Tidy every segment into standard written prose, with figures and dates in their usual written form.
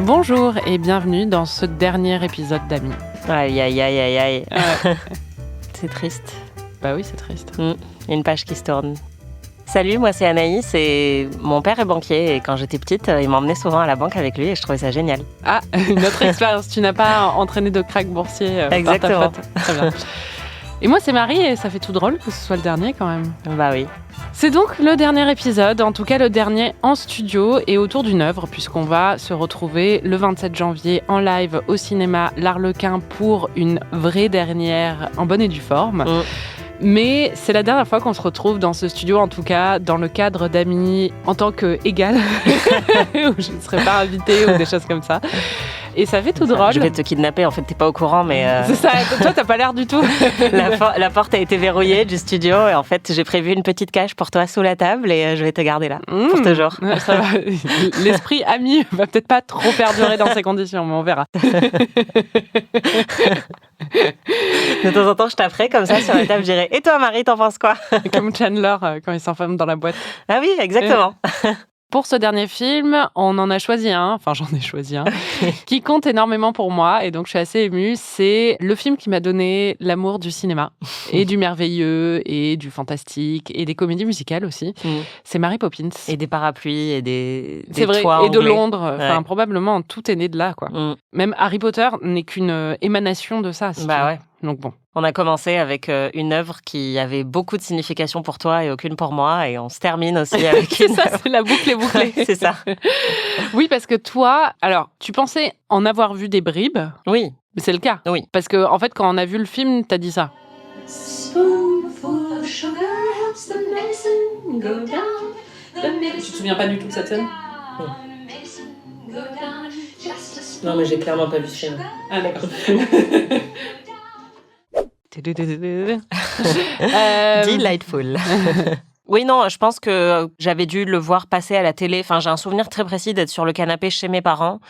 Bonjour et bienvenue dans ce dernier épisode d'Amis. Aïe, aïe, aïe, aïe, aïe. C'est triste. Bah oui, c'est triste. Il y a une page qui se tourne. Salut, moi c'est Anaïs et mon père est banquier et quand j'étais petite, il m'emmenait souvent à la banque avec lui et je trouvais ça génial. Ah, une autre expérience. Tu n'as pas entraîné de crack boursier par ta faute. Très bien. Et moi c'est Marie et ça fait tout drôle que ce soit le dernier quand même. Bah oui. C'est donc le dernier épisode, en tout cas le dernier en studio et autour d'une œuvre, puisqu'on va se retrouver le 27 janvier en live au cinéma L'Arlequin pour une vraie dernière en bonne et due forme. Mais c'est la dernière fois qu'on se retrouve dans ce studio, en tout cas dans le cadre d'Amis en tant qu'égale, où je ne serai pas invitée ou des choses comme ça. Et ça fait tout drôle. Je vais te kidnapper, en fait, t'es pas au courant, mais... C'est ça, toi t'as pas l'air du tout. La porte a été verrouillée du studio et en fait, j'ai prévu une petite cage pour toi sous la table et je vais te garder là, pour toujours. Ça va. L'esprit ami va peut-être pas trop perdurer dans ces conditions, mais on verra. De temps en temps, je taperai comme ça sur la table, je dirais « Et toi, Marie, t'en penses quoi ?» Comme Chandler quand il s'enferme dans la boîte. Ah oui, exactement. Pour ce dernier film, on en a choisi un, enfin j'en ai choisi un, qui compte énormément pour moi et donc je suis assez émue. C'est le film qui m'a donné l'amour du cinéma et du merveilleux et du fantastique et des comédies musicales aussi. C'est Mary Poppins. Et des parapluies et des C'est vrai, toits et de anglais. Londres. Enfin, Ouais. probablement tout est né de là, quoi. Même Harry Potter n'est qu'une émanation de ça. Si tu veux. Ouais. Donc bon. On a commencé avec une œuvre qui avait beaucoup de signification pour toi et aucune pour moi, et on se termine aussi avec C'est une ça, œuvre. c'est la boucle est bouclée. C'est ça. Oui, parce que toi, alors, tu pensais en avoir vu des bribes, Oui, mais c'est le cas. oui. Parce que, en fait, quand on a vu le film, t'as dit ça. Spoonful of sugar helps the medicine go down. Tu te souviens pas du tout de cette scène ? Non, mais j'ai clairement pas vu ce film. Ah, d'accord. Delightful. Oui, non, je pense que j'avais dû le voir passer à la télé. Enfin, j'ai un souvenir très précis d'être sur le canapé chez mes parents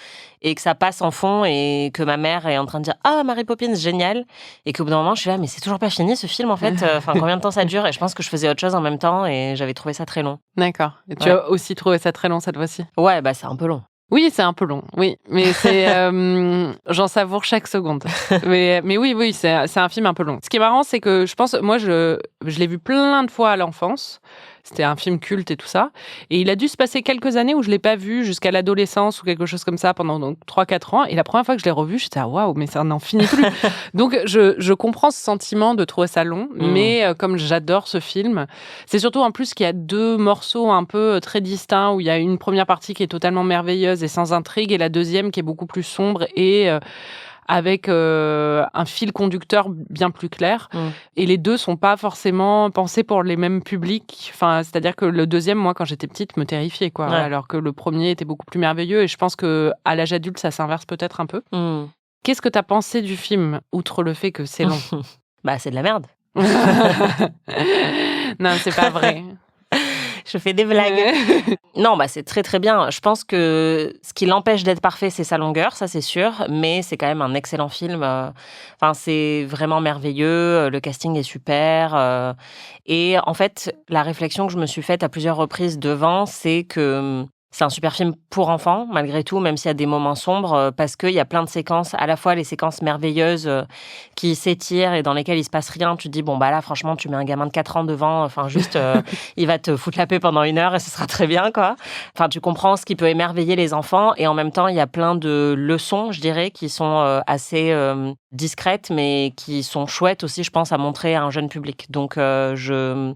et que ça passe en fond et que ma mère est en train de dire « Ah, Mary Poppins, génial !» Et qu'au bout d'un moment, je suis là « Mais c'est toujours pas fini ce film, en fait. Enfin, combien de temps ça dure ?» Et je pense que je faisais autre chose en même temps et j'avais trouvé ça très long. D'accord. Et tu as aussi trouvé ça très long cette fois-ci ? Ouais, bah c'est un peu long. Oui, c'est un peu long, oui. Mais c'est, j'en savoure chaque seconde. Mais oui, c'est un film un peu long. Ce qui est marrant, c'est que je pense, moi, je l'ai vu plein de fois à l'enfance. C'était un film culte et tout ça. Et il a dû se passer quelques années où je l'ai pas vu jusqu'à l'adolescence ou quelque chose comme ça pendant donc 3-4 ans. Et la première fois que je l'ai revu, j'étais waouh, mais ça n'en finit plus. Donc je comprends ce sentiment de trouver ça long, mais comme j'adore ce film, c'est surtout en plus qu'il y a deux morceaux un peu très distincts où il y a une première partie qui est totalement merveilleuse et sans intrigue et la deuxième qui est beaucoup plus sombre et avec un fil conducteur bien plus clair. Et les deux sont pas forcément pensés pour les mêmes publics. Enfin, c'est-à-dire que le deuxième, moi, quand j'étais petite, me terrifiait, quoi. Ouais. Alors que le premier était beaucoup plus merveilleux. Et je pense que à l'âge adulte, ça s'inverse peut-être un peu. Qu'est-ce que t'as pensé du film, outre le fait que c'est long ? Bah, c'est de la merde. Non, c'est pas vrai. Je fais des blagues. Non, bah c'est très très bien. Je pense que ce qui l'empêche d'être parfait, c'est sa longueur, ça c'est sûr, mais c'est quand même un excellent film. Enfin, c'est vraiment merveilleux, le casting est super. Et en fait, la réflexion que je me suis faite à plusieurs reprises devant, c'est que c'est un super film pour enfants, malgré tout, même s'il y a des moments sombres, parce qu'il y a plein de séquences, à la fois les séquences merveilleuses qui s'étirent et dans lesquelles il se passe rien. Tu te dis, bon, bah là, franchement, tu mets un gamin de 4 ans devant, enfin, juste, il va te foutre la paix pendant 1 heure et ce sera très bien, quoi. Enfin, tu comprends ce qui peut émerveiller les enfants et en même temps, il y a plein de leçons, je dirais, qui sont assez discrètes, mais qui sont chouettes aussi, je pense, à montrer à un jeune public. Donc, je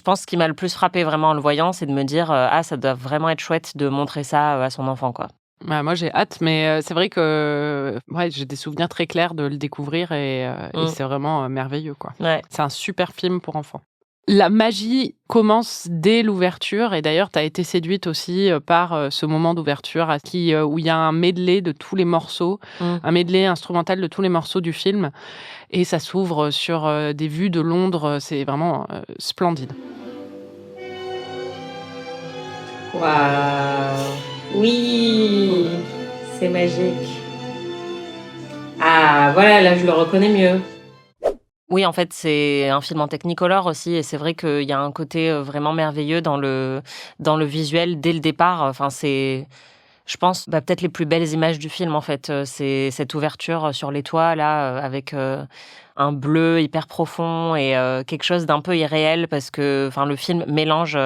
pense ce qui m'a le plus frappé vraiment en le voyant, c'est de me dire, ça doit vraiment être chouette de montrer ça à son enfant, quoi. Bah, moi, j'ai hâte, mais c'est vrai que j'ai des souvenirs très clairs de le découvrir et c'est vraiment merveilleux, quoi. Ouais. C'est un super film pour enfants. La magie commence dès l'ouverture et d'ailleurs, tu as été séduite aussi par ce moment d'ouverture où il y a un medley de tous les morceaux, un medley instrumental de tous les morceaux du film et ça s'ouvre sur des vues de Londres, c'est vraiment splendide. Waouh! Oui! C'est magique. Ah, voilà, là, je le reconnais mieux. Oui, en fait, c'est un film en Technicolor aussi, et c'est vrai qu'il y a un côté vraiment merveilleux dans le visuel dès le départ. Enfin, Je pense peut-être les plus belles images du film, en fait. C'est cette ouverture sur les toits, là, avec un bleu hyper profond et quelque chose d'un peu irréel parce que le film mélange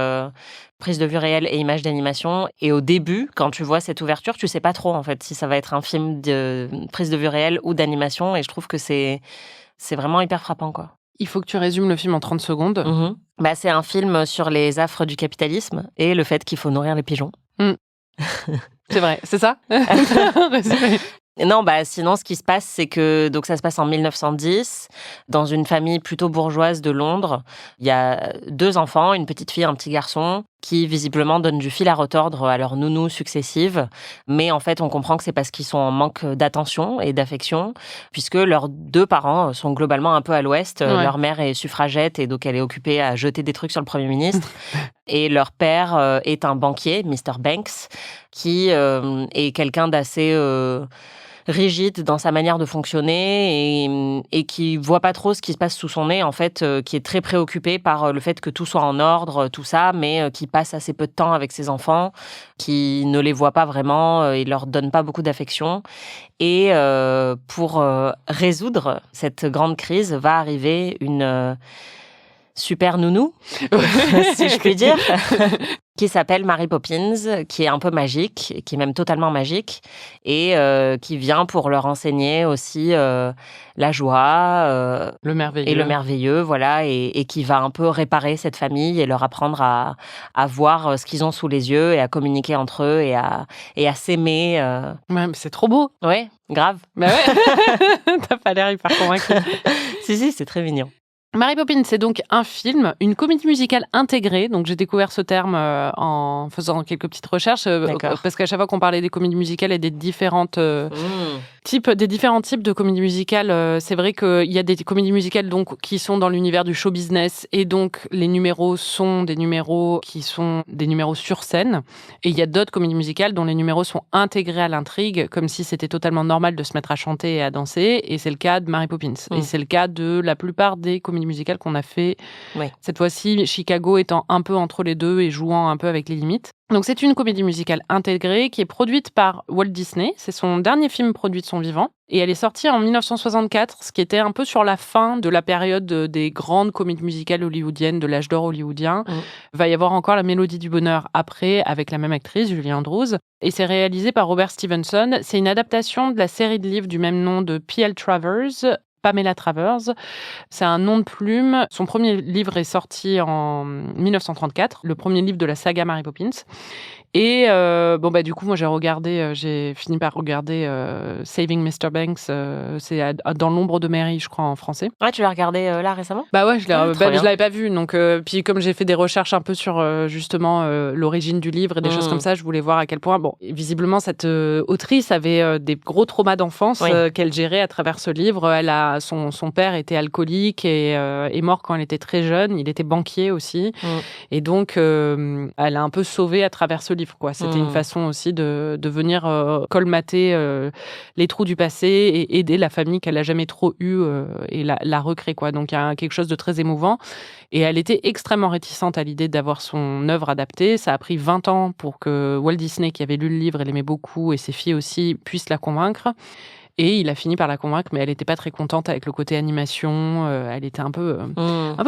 prise de vue réelle et images d'animation. Et au début, quand tu vois cette ouverture, tu sais pas trop, en fait, si ça va être un film de prise de vue réelle ou d'animation. Et je trouve que c'est vraiment hyper frappant, quoi. Il faut que tu résumes le film en 30 secondes. C'est un film sur les affres du capitalisme et le fait qu'il faut nourrir les pigeons. C'est vrai, c'est ça. Résumé. Non, sinon, ce qui se passe, c'est que donc ça se passe en 1910, dans une famille plutôt bourgeoise de Londres. Il y a 2 enfants, une petite fille, un petit garçon, qui visiblement donnent du fil à retordre à leurs nounous successives. Mais en fait, on comprend que c'est parce qu'ils sont en manque d'attention et d'affection, puisque leurs 2 parents sont globalement un peu à l'ouest. Ouais. Leur mère est suffragette et donc elle est occupée à jeter des trucs sur le Premier ministre. Et leur père est un banquier, Mr. Banks, qui est quelqu'un d'assez rigide dans sa manière de fonctionner et qui voit pas trop ce qui se passe sous son nez, en fait, qui est très préoccupé par le fait que tout soit en ordre, tout ça, mais qui passe assez peu de temps avec ses enfants, qui ne les voit pas vraiment, il leur donne pas beaucoup d'affection. Et pour résoudre cette grande crise, va arriver une super nounou, si je puis dire, qui s'appelle Mary Poppins, qui est un peu magique, qui est même totalement magique, et qui vient pour leur enseigner aussi la joie Le merveilleux. et le merveilleux, voilà, et qui va un peu réparer cette famille et leur apprendre à voir ce qu'ils ont sous les yeux et à communiquer entre eux et à s'aimer. Ouais, mais c'est trop beau. Ouais, grave. Bah ouais. T'as pas l'air hyper convaincu. Si, c'est très mignon. Mary Poppins, c'est donc un film, une comédie musicale intégrée. Donc, j'ai découvert ce terme en faisant quelques petites recherches. Parce qu'à chaque fois qu'on parlait des comédies musicales et des différents types de comédies musicales, c'est vrai qu'il y a des comédies musicales donc, qui sont dans l'univers du show business. Et donc, les numéros sont des numéros qui sont des numéros sur scène. Et il y a d'autres comédies musicales dont les numéros sont intégrés à l'intrigue, comme si c'était totalement normal de se mettre à chanter et à danser. Et c'est le cas de Mary Poppins. Et c'est le cas de la plupart des comédies musicales qu'on a fait. Oui. Cette fois-ci, Chicago étant un peu entre les deux et jouant un peu avec les limites. Donc, c'est une comédie musicale intégrée qui est produite par Walt Disney. C'est son dernier film produit de son vivant. Et elle est sortie en 1964, ce qui était un peu sur la fin de la période des grandes comédies musicales hollywoodiennes, de l'âge d'or hollywoodien. Va y avoir encore La Mélodie du Bonheur après, avec la même actrice, Julie Andrews. Et c'est réalisé par Robert Stevenson. C'est une adaptation de la série de livres du même nom de P.L. Travers, Pamela Travers. C'est un nom de plume. Son premier livre est sorti en 1934, le premier livre de la saga Mary Poppins. Et du coup, moi, j'ai fini par regarder Saving Mr. Banks. C'est Dans l'ombre de Mary, je crois, en français. Ouais, tu l'as regardé là récemment ? Bah ouais, je l'avais pas vu. Donc, puis comme j'ai fait des recherches un peu sur justement l'origine du livre et des choses comme ça, je voulais voir à quel point, visiblement, cette autrice avait des gros traumas d'enfance qu'elle gérait à travers ce livre. Son père était alcoolique et est mort quand elle était très jeune. Il était banquier aussi. Et donc, elle a un peu sauvé à travers ce livre. C'était une façon aussi de venir colmater les trous du passé et aider la famille qu'elle n'a jamais trop eue et la recréer. Donc, il y a quelque chose de très émouvant. Et elle était extrêmement réticente à l'idée d'avoir son œuvre adaptée. Ça a pris 20 ans pour que Walt Disney, qui avait lu le livre et l'aimait beaucoup, et ses filles aussi, puissent la convaincre. Et il a fini par la convaincre, mais elle n'était pas très contente avec le côté animation. Elle était un peu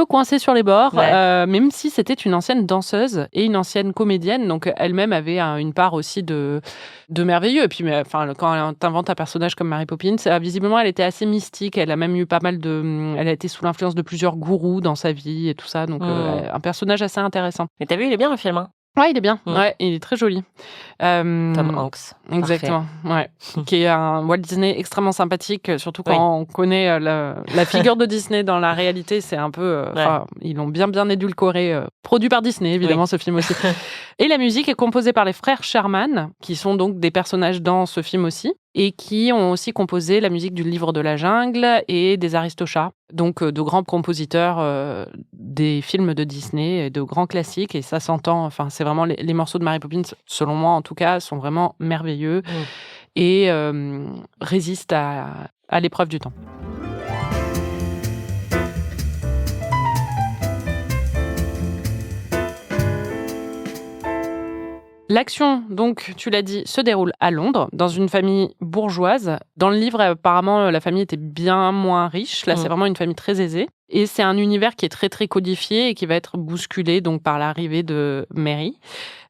coincée sur les bords, même si c'était une ancienne danseuse et une ancienne comédienne. Donc, elle-même avait une part aussi de merveilleux. Et puis, quand t'inventes un personnage comme Mary Poppins, visiblement, elle était assez mystique. Elle a même eu pas mal elle a été sous l'influence de plusieurs gourous dans sa vie et tout ça. Donc, un personnage assez intéressant. Mais t'as vu, il est bien le film, hein ? Ouais, il est bien. Ouais, il est très joli. Tom Hanks. Exactement. Ouais. Qui est un Walt Disney extrêmement sympathique, surtout quand on connaît la figure de Disney dans la réalité. C'est un peu, ils l'ont bien édulcoré. Produit par Disney, évidemment, ce film aussi. Et la musique est composée par les frères Sherman, qui sont donc des personnages dans ce film aussi, et qui ont aussi composé la musique du Livre de la Jungle et des Aristochats. Donc, de grands compositeurs des films de Disney, de grands classiques, et ça s'entend. Enfin, c'est vraiment les morceaux de Mary Poppins, selon moi en tout cas, sont vraiment merveilleux et résistent à l'épreuve du temps. L'action, donc, tu l'as dit, se déroule à Londres, dans une famille bourgeoise. Dans le livre, apparemment, la famille était bien moins riche. Là, c'est vraiment une famille très aisée. Et c'est un univers qui est très, très codifié et qui va être bousculé donc, par l'arrivée de Mary.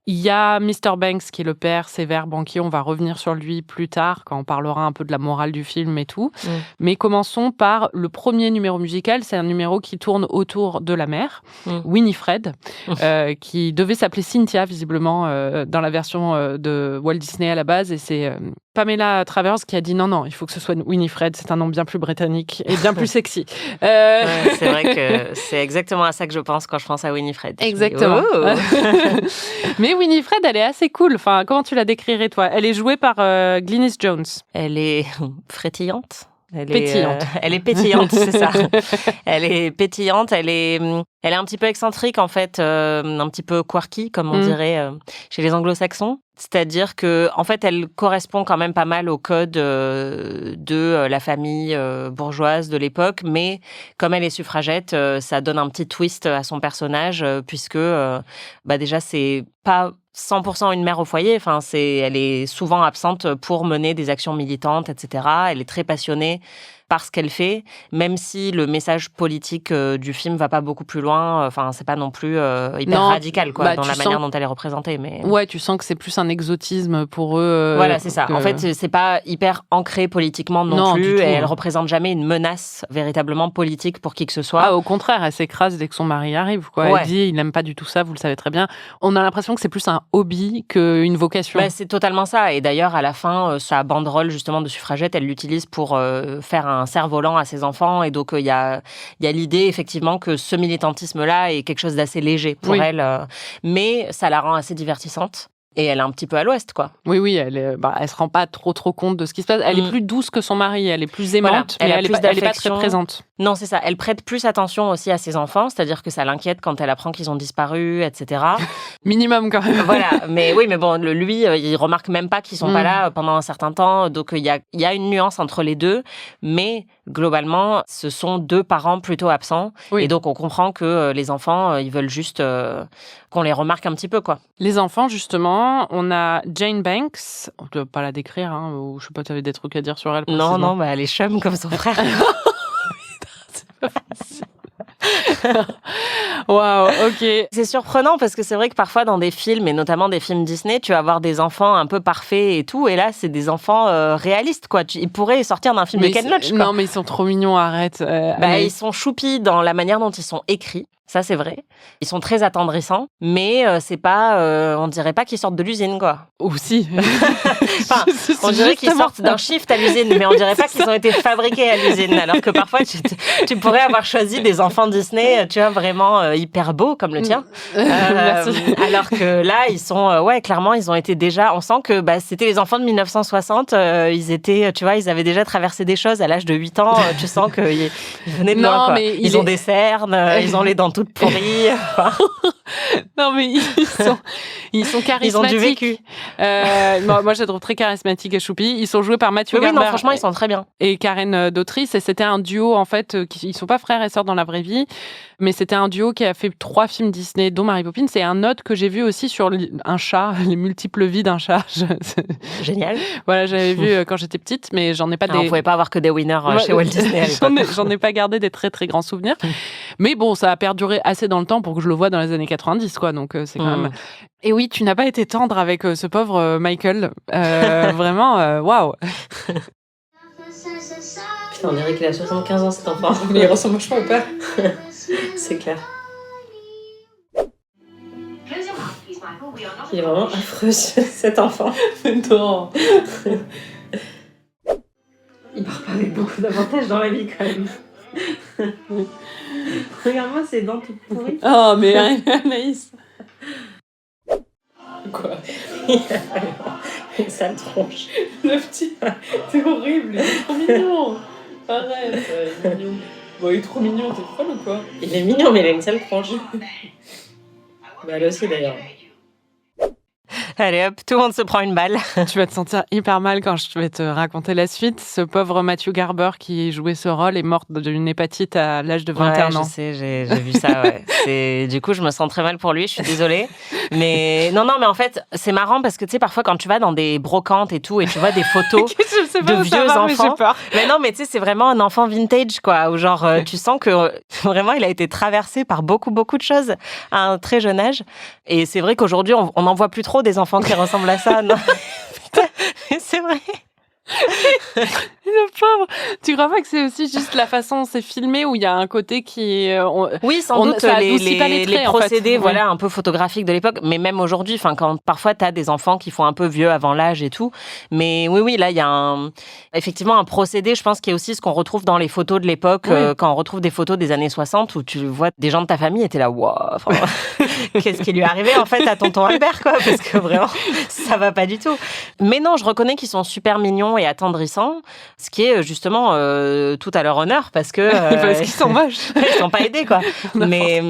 Il y a Mr. Banks, qui est le père sévère banquier. On va revenir sur lui plus tard, quand on parlera un peu de la morale du film et tout. Mais commençons par le premier numéro musical. C'est un numéro qui tourne autour de la mère, Winifred, qui devait s'appeler Cynthia, visiblement, dans la version de Walt Disney à la base. Et c'est Pamela Travers qui a dit non, il faut que ce soit Winifred. C'est un nom bien plus britannique et bien plus sexy. Ouais, c'est vrai que c'est exactement à ça que je pense quand je pense à Winifred. Exactement. Oh. Mais Winifred, elle est assez cool. Enfin, comment tu la décrirais, toi? Elle est jouée par Glynis Jones. Elle est frétillante. Pétillante. Elle est pétillante, c'est ça. Elle est pétillante, elle est un petit peu excentrique, en fait, un petit peu quirky, comme on dirait chez les anglo-saxons. C'est-à-dire que, en fait, elle correspond quand même pas mal au code de la famille bourgeoise de l'époque, mais comme elle est suffragette, ça donne un petit twist à son personnage, puisque déjà, c'est pas 100% une mère au foyer. Enfin, elle est souvent absente pour mener des actions militantes, etc. Elle est très passionnée par ce qu'elle fait, même si le message politique du film va pas beaucoup plus loin. Enfin, c'est pas non plus hyper radical, quoi, dans la manière dont elle est représentée. Mais ouais, tu sens que c'est plus un exotisme pour eux. Voilà, c'est ça. En fait, c'est pas hyper ancré politiquement non plus. Et elle représente jamais une menace véritablement politique pour qui que ce soit. Ah, au contraire, elle s'écrase dès que son mari arrive, quoi. Ouais. Elle dit, il n'aime pas du tout ça, vous le savez très bien. On a l'impression que c'est plus un hobby qu'une vocation. C'est totalement ça. Et d'ailleurs, à la fin, sa banderole justement de suffragette, elle l'utilise pour faire un cerf-volant à ses enfants. Et donc, il y a l'idée, effectivement, que ce militantisme-là est quelque chose d'assez léger pour elle. Mais ça la rend assez divertissante. Et elle est un petit peu à l'ouest, quoi. Oui, elle se rend pas trop compte de ce qui se passe. Elle est plus douce que son mari, elle est plus aimante, mais elle est pas très présente. Non, c'est ça. Elle prête plus attention aussi à ses enfants, c'est-à-dire que ça l'inquiète quand elle apprend qu'ils ont disparu, etc. Minimum, quand même. Voilà. Mais oui, mais bon, lui, il remarque même pas qu'ils sont pas là pendant un certain temps. Donc, il y a une nuance entre les deux. Mais globalement, ce sont deux parents plutôt absents. Oui. Et donc, on comprend que les enfants, ils veulent juste qu'on les remarque un petit peu, quoi. Les enfants, justement, on a Jane Banks. On ne doit pas la décrire, hein, ou je sais pas, tu avais des trucs à dire sur elle. Non, elle est chum comme son frère. C'est pas facile. Waouh, ok. C'est surprenant parce que c'est vrai que parfois dans des films, et notamment des films Disney, tu vas avoir des enfants un peu parfaits et tout, et là c'est des enfants réalistes, quoi. Ils pourraient sortir d'un film de Ken Loach, quoi. Non, mais ils sont trop mignons, arrête. Ils sont choupis dans la manière dont ils sont écrits. Ça, c'est vrai. Ils sont très attendrissants, mais c'est pas... on dirait pas qu'ils sortent de l'usine, quoi. Ou si. Enfin, on dirait qu'ils sortent d'un shift à l'usine, mais on dirait pas qu'ils ont été fabriqués à l'usine. Alors que parfois, tu pourrais avoir choisi des enfants Disney, tu vois, vraiment hyper beaux, comme le tien. Alors que là, ils sont... clairement, ils ont été déjà... On sent que c'était les enfants de 1960. Ils étaient, tu vois, ils avaient déjà traversé des choses à l'âge de 8 ans. Tu sens qu'ils venaient de loin, quoi. Mais ils ont des cernes, ils ont les dents toutes pourries. Non, mais ils sont charismatiques. Ils ont du vécu. Moi, je les trouve très charismatiques et choupis. Ils sont joués par Matthew Garber. Oui, non, franchement, ils sont très bien. Et Karen Daughtry. Et c'était un duo, en fait, ils sont pas frères et sœurs dans la vraie vie, mais c'était un duo qui a fait 3 films Disney, dont Mary Poppins. C'est un autre que j'ai vu aussi sur un chat, les multiples vies d'un chat. Génial. Voilà, j'avais vu quand j'étais petite, mais j'en ai pas On pouvait pas avoir que des winners chez Walt Disney à l'époque. J'en ai pas gardé des très, très grands souvenirs. Mais bon, ça a perduré assez dans le temps pour que je le voie dans les années 90, quoi. Donc, c'est quand même... Et oui, tu n'as pas été tendre avec ce pauvre Michael. Vraiment, waouh. Putain, on dirait qu'il a 75 ans, cet enfant. Mais il ressemble vachement au père. C'est clair. Il est vraiment affreux, cet enfant. Non. Il part pas avec beaucoup d'avantages dans la vie, quand même. Regarde-moi ses dents toutes pourries. Oh, mais Anaïs. Quoi? Une sale tronche. Le petit, c'est horrible, il est trop mignon. Arrête, il est mignon. Bon, il est trop mignon, t'es folle ou quoi? Il est mignon, mais il a une sale tronche. Elle aussi, d'ailleurs. Allez hop, tout le monde se prend une balle. Tu vas te sentir hyper mal quand je vais te raconter la suite. Ce pauvre Matthew Garber qui jouait ce rôle est mort d'une hépatite à l'âge de 21 ans. Je sais, j'ai vu ça, ouais. Du coup, je me sens très mal pour lui, je suis désolée. Mais non, mais en fait, c'est marrant parce que tu sais, parfois quand tu vas dans des brocantes et tout, et tu vois des photos de vieux enfants. Mais non, mais tu sais, c'est vraiment un enfant vintage, quoi, où genre, tu sens que vraiment, il a été traversé par beaucoup de choses à un très jeune âge. Et c'est vrai qu'aujourd'hui, on n'en voit plus trop des enfants qui ressemblent à ça, non? C'est vrai. Le pauvre. Tu crois pas que c'est aussi juste la façon dont c'est filmé où il y a un côté qui oui, sans doute ça les traits, procédés en fait. voilà un peu photographiques de l'époque, mais même aujourd'hui, enfin quand parfois tu as des enfants qui font un peu vieux avant l'âge et tout, mais oui là il y a effectivement un procédé, je pense qu'il y a aussi ce qu'on retrouve dans les photos de l'époque quand on retrouve des photos des années 60 où tu vois des gens de ta famille et t'es là waouh, qu'est-ce qui lui est arrivé en fait à tonton Albert quoi, parce que vraiment ça va pas du tout. Mais non, je reconnais qu'ils sont super mignons et attendrissants, ce qui est justement tout à leur honneur parce que parce qu'ils sont moches. Ils sont pas aidés quoi. mais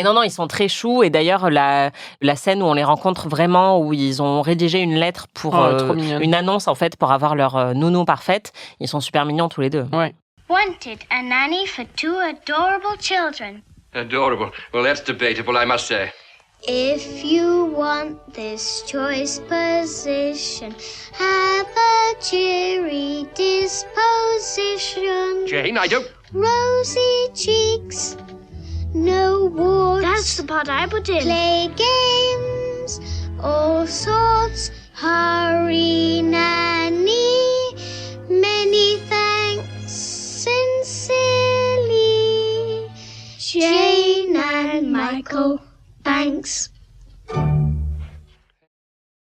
non, ils sont très choux et d'ailleurs la scène où on les rencontre vraiment, où ils ont rédigé une lettre pour une annonce en fait pour avoir leur nounou parfaite, ils sont super mignons tous les deux. Ouais. Wanted a nanny for 2 adorable children. Adorable. Well, that's debatable, I must say. If you want this choice position, have a cheery disposition. Jane, I don't... Rosy cheeks, no warts. That's the part I put in. Play games, all sorts. Hurry, nanny. Many thanks, sincerely. Jane and Michael. Thanks.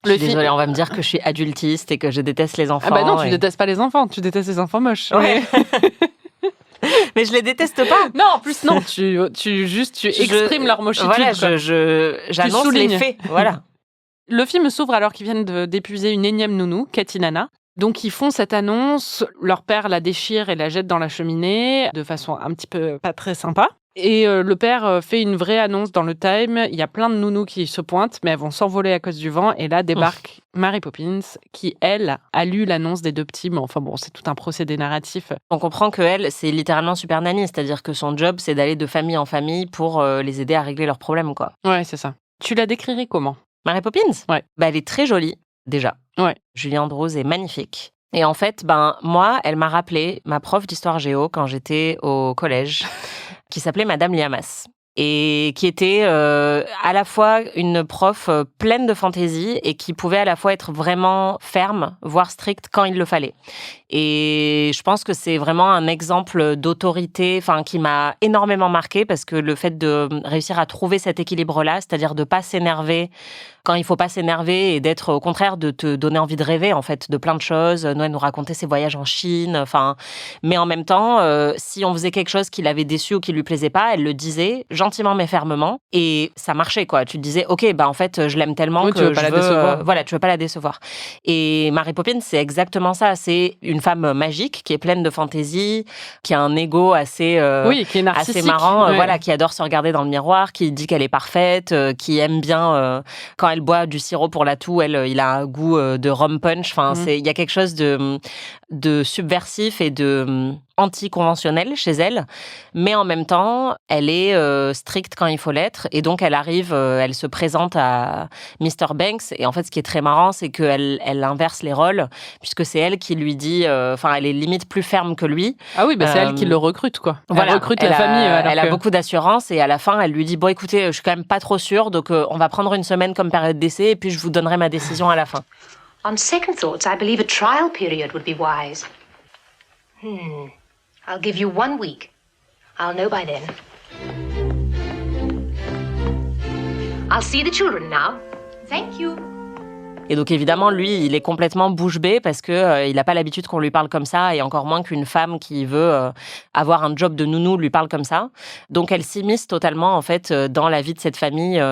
Désolée, on va me dire que je suis adultiste et que je déteste les enfants. Ah bah non, tu détestes pas les enfants, tu détestes les enfants moches. Ouais. Mais je les déteste pas. Non, en plus non, tu exprimes leur mochitude. Voilà, j'annonce les faits. Voilà. Le film s'ouvre alors qu'ils viennent d'épuiser une énième nounou, Katy Nana. Donc ils font cette annonce, leur père la déchire et la jette dans la cheminée de façon un petit peu pas très sympa. Et le père fait une vraie annonce dans le Time. Il y a plein de nounous qui se pointent, mais elles vont s'envoler à cause du vent. Et là débarque Mary Poppins, qui, elle, a lu l'annonce des 2 petits. Mais enfin bon, c'est tout un procédé narratif. On comprend qu'elle, c'est littéralement super nanny. C'est-à-dire que son job, c'est d'aller de famille en famille pour les aider à régler leurs problèmes, quoi. Ouais, c'est ça. Tu la décrirais comment? Mary Poppins? Ouais. Bah, elle est très jolie, déjà. Ouais. Julie Andrews est magnifique. Et en fait, moi, elle m'a rappelé ma prof d'histoire géo quand j'étais au collège, qui s'appelait Madame Liamas. Et qui était à la fois une prof pleine de fantaisie et qui pouvait à la fois être vraiment ferme, voire stricte quand il le fallait. Et je pense que c'est vraiment un exemple d'autorité, qui m'a énormément marquée parce que le fait de réussir à trouver cet équilibre-là, c'est-à-dire de pas s'énerver quand il faut pas s'énerver et d'être au contraire de te donner envie de rêver en fait de plein de choses. Noël nous racontait ses voyages en Chine, mais en même temps, si on faisait quelque chose qui l'avait déçu ou qui lui plaisait pas, elle le disait gentiment mais fermement et ça marchait quoi. Tu te disais ok en fait je l'aime tellement que tu veux pas la décevoir. Voilà, tu veux pas la décevoir. Et Mary Poppins c'est exactement ça. C'est une femme magique qui est pleine de fantaisie, qui a un ego assez qui est narcissique, assez marrant, qui adore se regarder dans le miroir, qui dit qu'elle est parfaite, qui aime bien quand elle boit du sirop pour la toux, il a un goût de rum punch. Il y a quelque chose de subversif et de anti-conventionnel chez elle, mais en même temps, elle est stricte quand il faut l'être, et donc elle arrive, elle se présente à Mr. Banks, et en fait, ce qui est très marrant, c'est qu'elle inverse les rôles, puisque c'est elle qui lui dit, elle est limite plus ferme que lui. Ah oui, c'est elle qui le recrute, quoi. Elle recrute la famille. Elle a beaucoup d'assurance, et à la fin, elle lui dit, bon, écoutez, je suis quand même pas trop sûre, donc on va prendre une semaine comme période d'essai, et puis je vous donnerai ma décision à la fin. On second thoughts, I believe a trial period would be wise. I'll give you 1 week. I'll know by then. I'll see the children now. Thank you. Et donc évidemment, lui, il est complètement bouche bée parce que il n'a pas l'habitude qu'on lui parle comme ça, et encore moins qu'une femme qui veut avoir un job de nounou lui parle comme ça. Donc elle s'immisce totalement en fait dans la vie de cette famille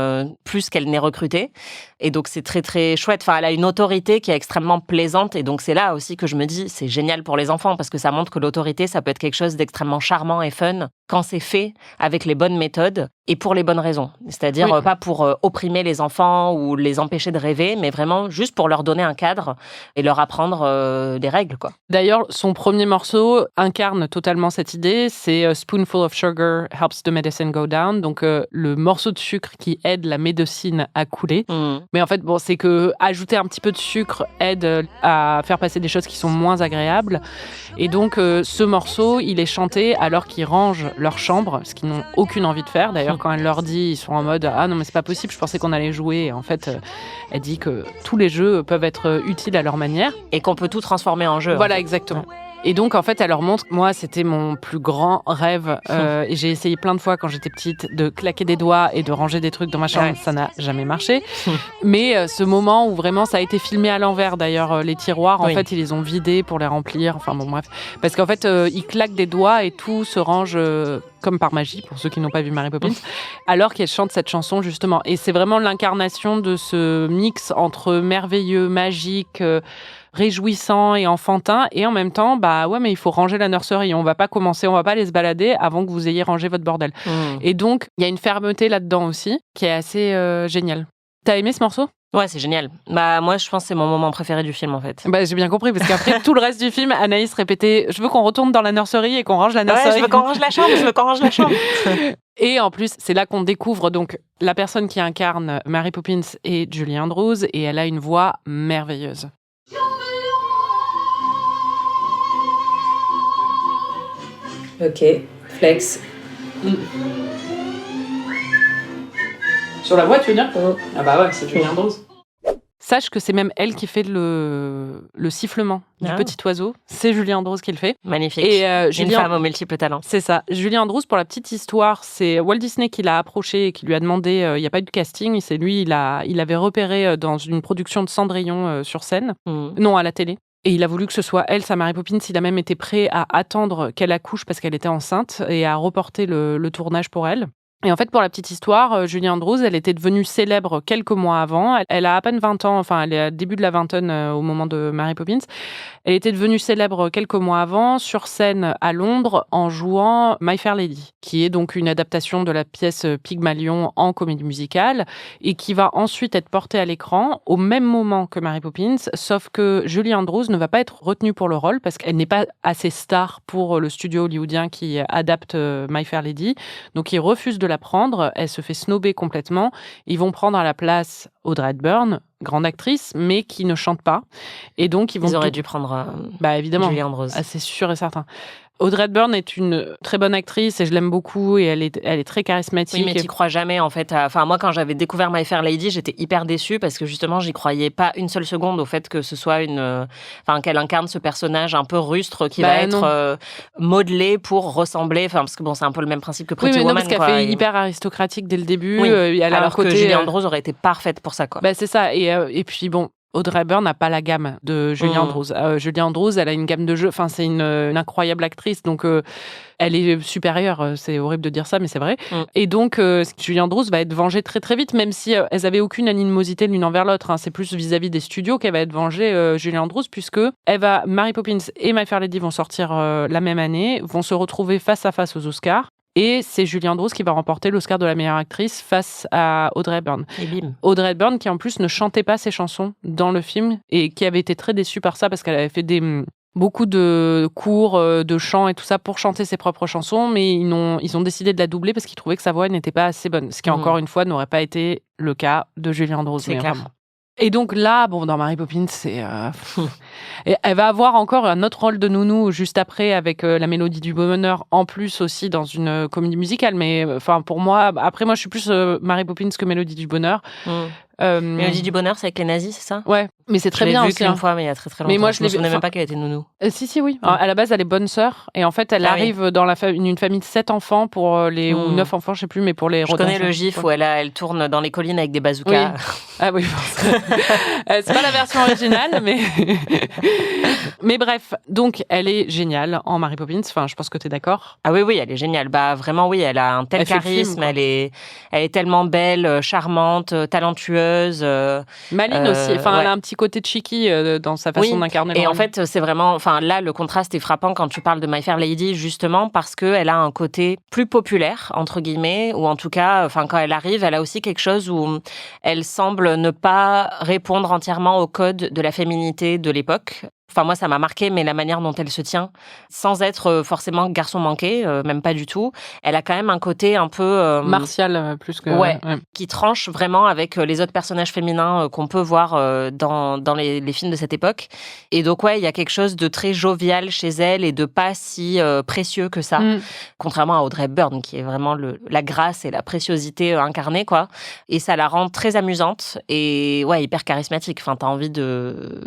plus qu'elle n'est recrutée. Et donc c'est très très chouette. Enfin, elle a une autorité qui est extrêmement plaisante, et donc c'est là aussi que je me dis c'est génial pour les enfants parce que ça montre que l'autorité ça peut être quelque chose d'extrêmement charmant et fun quand c'est fait avec les bonnes méthodes et pour les bonnes raisons. C'est-à-dire pas pour opprimer les enfants ou les empêcher de rêver, mais vraiment juste pour leur donner un cadre et leur apprendre des règles, quoi. D'ailleurs, son premier morceau incarne totalement cette idée. C'est Spoonful of Sugar Helps the Medicine Go Down. Donc, le morceau de sucre qui aide la médecine à couler. Mais en fait, bon, c'est que ajouter un petit peu de sucre aide à faire passer des choses qui sont moins agréables. Et donc, ce morceau, il est chanté alors qu'ils rangent leur chambre, ce qu'ils n'ont aucune envie de faire. D'ailleurs, quand elle leur dit, ils sont en mode « Ah non, mais c'est pas possible, je pensais qu'on allait jouer. » Et en fait, elle dit que tous les jeux peuvent être utiles à leur manière. Et qu'on peut tout transformer en jeu. Voilà, exactement. Et donc, en fait, elle leur montre, moi, c'était mon plus grand rêve. Et j'ai essayé plein de fois quand j'étais petite de claquer des doigts et de ranger des trucs dans ma chambre. Ça n'a jamais marché. Mais ce moment où vraiment ça a été filmé à l'envers, d'ailleurs, les tiroirs, en fait, ils les ont vidés pour les remplir. Enfin, bon, bref. Parce qu'en fait, ils claquent des doigts et tout se range comme par magie, pour ceux qui n'ont pas vu Mary Poppins, alors qu'elle chante cette chanson, justement. Et c'est vraiment l'incarnation de ce mix entre merveilleux, magique, réjouissant et enfantin, et en même temps, bah ouais, mais il faut ranger la nurserie, on va pas aller se balader avant que vous ayez rangé votre bordel. Et donc, il y a une fermeté là-dedans aussi, qui est assez géniale. T'as aimé ce morceau ? Ouais, c'est génial. Bah, moi, je pense que c'est mon moment préféré du film, en fait. Bah, j'ai bien compris, parce qu'après, tout le reste du film, Anaïs répétait « Je veux qu'on retourne dans la nurserie et qu'on range la nurserie. » Ouais, je veux qu'on range la chambre. Et en plus, c'est là qu'on découvre donc la personne qui incarne Mary Poppins est Julie Andrews, et elle a une voix merveilleuse. Ok, flex. Sur la voix, tu veux dire ? Ah bah ouais, c'est Julie Andrews. Sache que c'est même elle qui fait le sifflement du petit oiseau. C'est Julie Andrews qui le fait. Magnifique. Et une femme aux multiples talents. C'est ça. Julie Andrews, pour la petite histoire, c'est Walt Disney qui l'a approché et qui lui a demandé, il n'y a pas eu de casting, c'est lui, il avait repéré dans une production de Cendrillon sur scène, non, à la télé. Et il a voulu que ce soit elle, sa Mary Poppins. Il a même été prêt à attendre qu'elle accouche parce qu'elle était enceinte et à reporter le tournage pour elle. Et en fait, pour la petite histoire, Julie Andrews, elle était devenue célèbre quelques mois avant. Elle a à peine 20 ans, enfin, elle est au début de la vingtaine au moment de Mary Poppins. Elle était devenue célèbre quelques mois avant, sur scène à Londres, en jouant My Fair Lady, qui est donc une adaptation de la pièce Pygmalion en comédie musicale, et qui va ensuite être portée à l'écran au même moment que Mary Poppins, sauf que Julie Andrews ne va pas être retenue pour le rôle, parce qu'elle n'est pas assez star pour le studio hollywoodien qui adapte My Fair Lady. Donc, ils refusent de la prendre, elle se fait snobber complètement. Ils vont prendre à la place Audrey Hepburn, grande actrice, mais qui ne chante pas. Et donc, ils auraient dû prendre évidemment, Julie Andrews. Ah, c'est sûr et certain. Audrey Hepburn est une très bonne actrice et je l'aime beaucoup et elle est très charismatique. Oui, mais t'y crois jamais en fait. Enfin, moi, quand j'avais découvert My Fair Lady, j'étais hyper déçue parce que justement, j'y croyais pas une seule seconde au fait que ce soit qu'elle incarne ce personnage un peu rustre qui va être modelé pour ressembler. Enfin, parce que bon, c'est un peu le même principe que Pretty Woman. Oui, parce qu'elle fait hyper aristocratique dès le début. Oui. Elle a alors côté, que Julie Andrews aurait été parfaite pour ça, quoi. Bah, c'est ça. Et puis bon. Audrey Hepburn n'a pas la gamme de Julie Andrews. Julie Andrews, elle a une gamme de jeux. Enfin, c'est une incroyable actrice, donc elle est supérieure. C'est horrible de dire ça, mais c'est vrai. Et donc, Julie Andrews va être vengée très très vite, même si elles avaient aucune animosité l'une envers l'autre. C'est plus vis-à-vis des studios qu'elle va être vengée, Julie Andrews, puisque Mary Poppins et My Fair Lady vont sortir la même année, vont se retrouver face à face aux Oscars. Et c'est Julie Andrews qui va remporter l'Oscar de la meilleure actrice face à Audrey Hepburn. Et bim. Audrey Hepburn qui en plus ne chantait pas ses chansons dans le film et qui avait été très déçue par ça parce qu'elle avait fait beaucoup de cours de chant et tout ça pour chanter ses propres chansons, mais ils ont décidé de la doubler parce qu'ils trouvaient que sa voix n'était pas assez bonne. Ce qui, encore une fois, n'aurait pas été le cas de Julie Andrews. C'est clair. Et donc là, dans Mary Poppins, c'est... Et elle va avoir encore un autre rôle de nounou juste après avec la Mélodie du bonheur, en plus aussi dans une comédie musicale. Mais pour moi, après moi, je suis plus Mary Poppins que Mélodie du bonheur. Mélodie du bonheur, c'est avec les nazis, c'est ça? Ouais, mais c'est très Je l'ai bien vu aussi. qu'une fois, mais il y a très très longtemps. Mais moi, je me souvenais enfin, même pas qu'elle était nounou. Si, oui. Alors, à la base, elle est bonne sœur. Et en fait, elle Ah oui. arrive dans une famille de 7 enfants pour les... ou 9 enfants, je sais plus, mais pour les... Je connais le gif où elle tourne dans les collines avec des bazookas. Oui. Ah oui, c'est pas la version originale, mais... mais bref, donc, elle est géniale en Mary Poppins. Enfin, je pense que t'es d'accord. Ah oui, elle est géniale. Bah vraiment, oui, elle a un tel Elle fait le charisme. film, elle est tellement belle, charmante, talentueuse. Maline aussi. Enfin, ouais. elle a un petit côté cheeky dans sa façon d'incarner le Et en rôle. fait, c'est vraiment... Enfin, là, le contraste est frappant quand tu parles de My Fair Lady, justement, parce qu'elle a un côté plus populaire, entre guillemets, ou en tout cas, enfin, quand elle arrive, elle a aussi quelque chose où elle semble ne pas répondre entièrement au code de la féminité de l'époque. Enfin, moi, ça m'a marqué, mais la manière dont elle se tient, sans être forcément garçon manqué, même pas du tout, elle a quand même un côté un peu... Martial, plus que... Ouais, qui tranche vraiment avec les autres personnages féminins qu'on peut voir dans les films de cette époque. Et donc, ouais, il y a quelque chose de très jovial chez elle et de pas si précieux que ça, contrairement à Audrey Hepburn, qui est vraiment la grâce et la préciosité incarnée, quoi. Et ça la rend très amusante et, ouais, hyper charismatique. Enfin, t'as envie de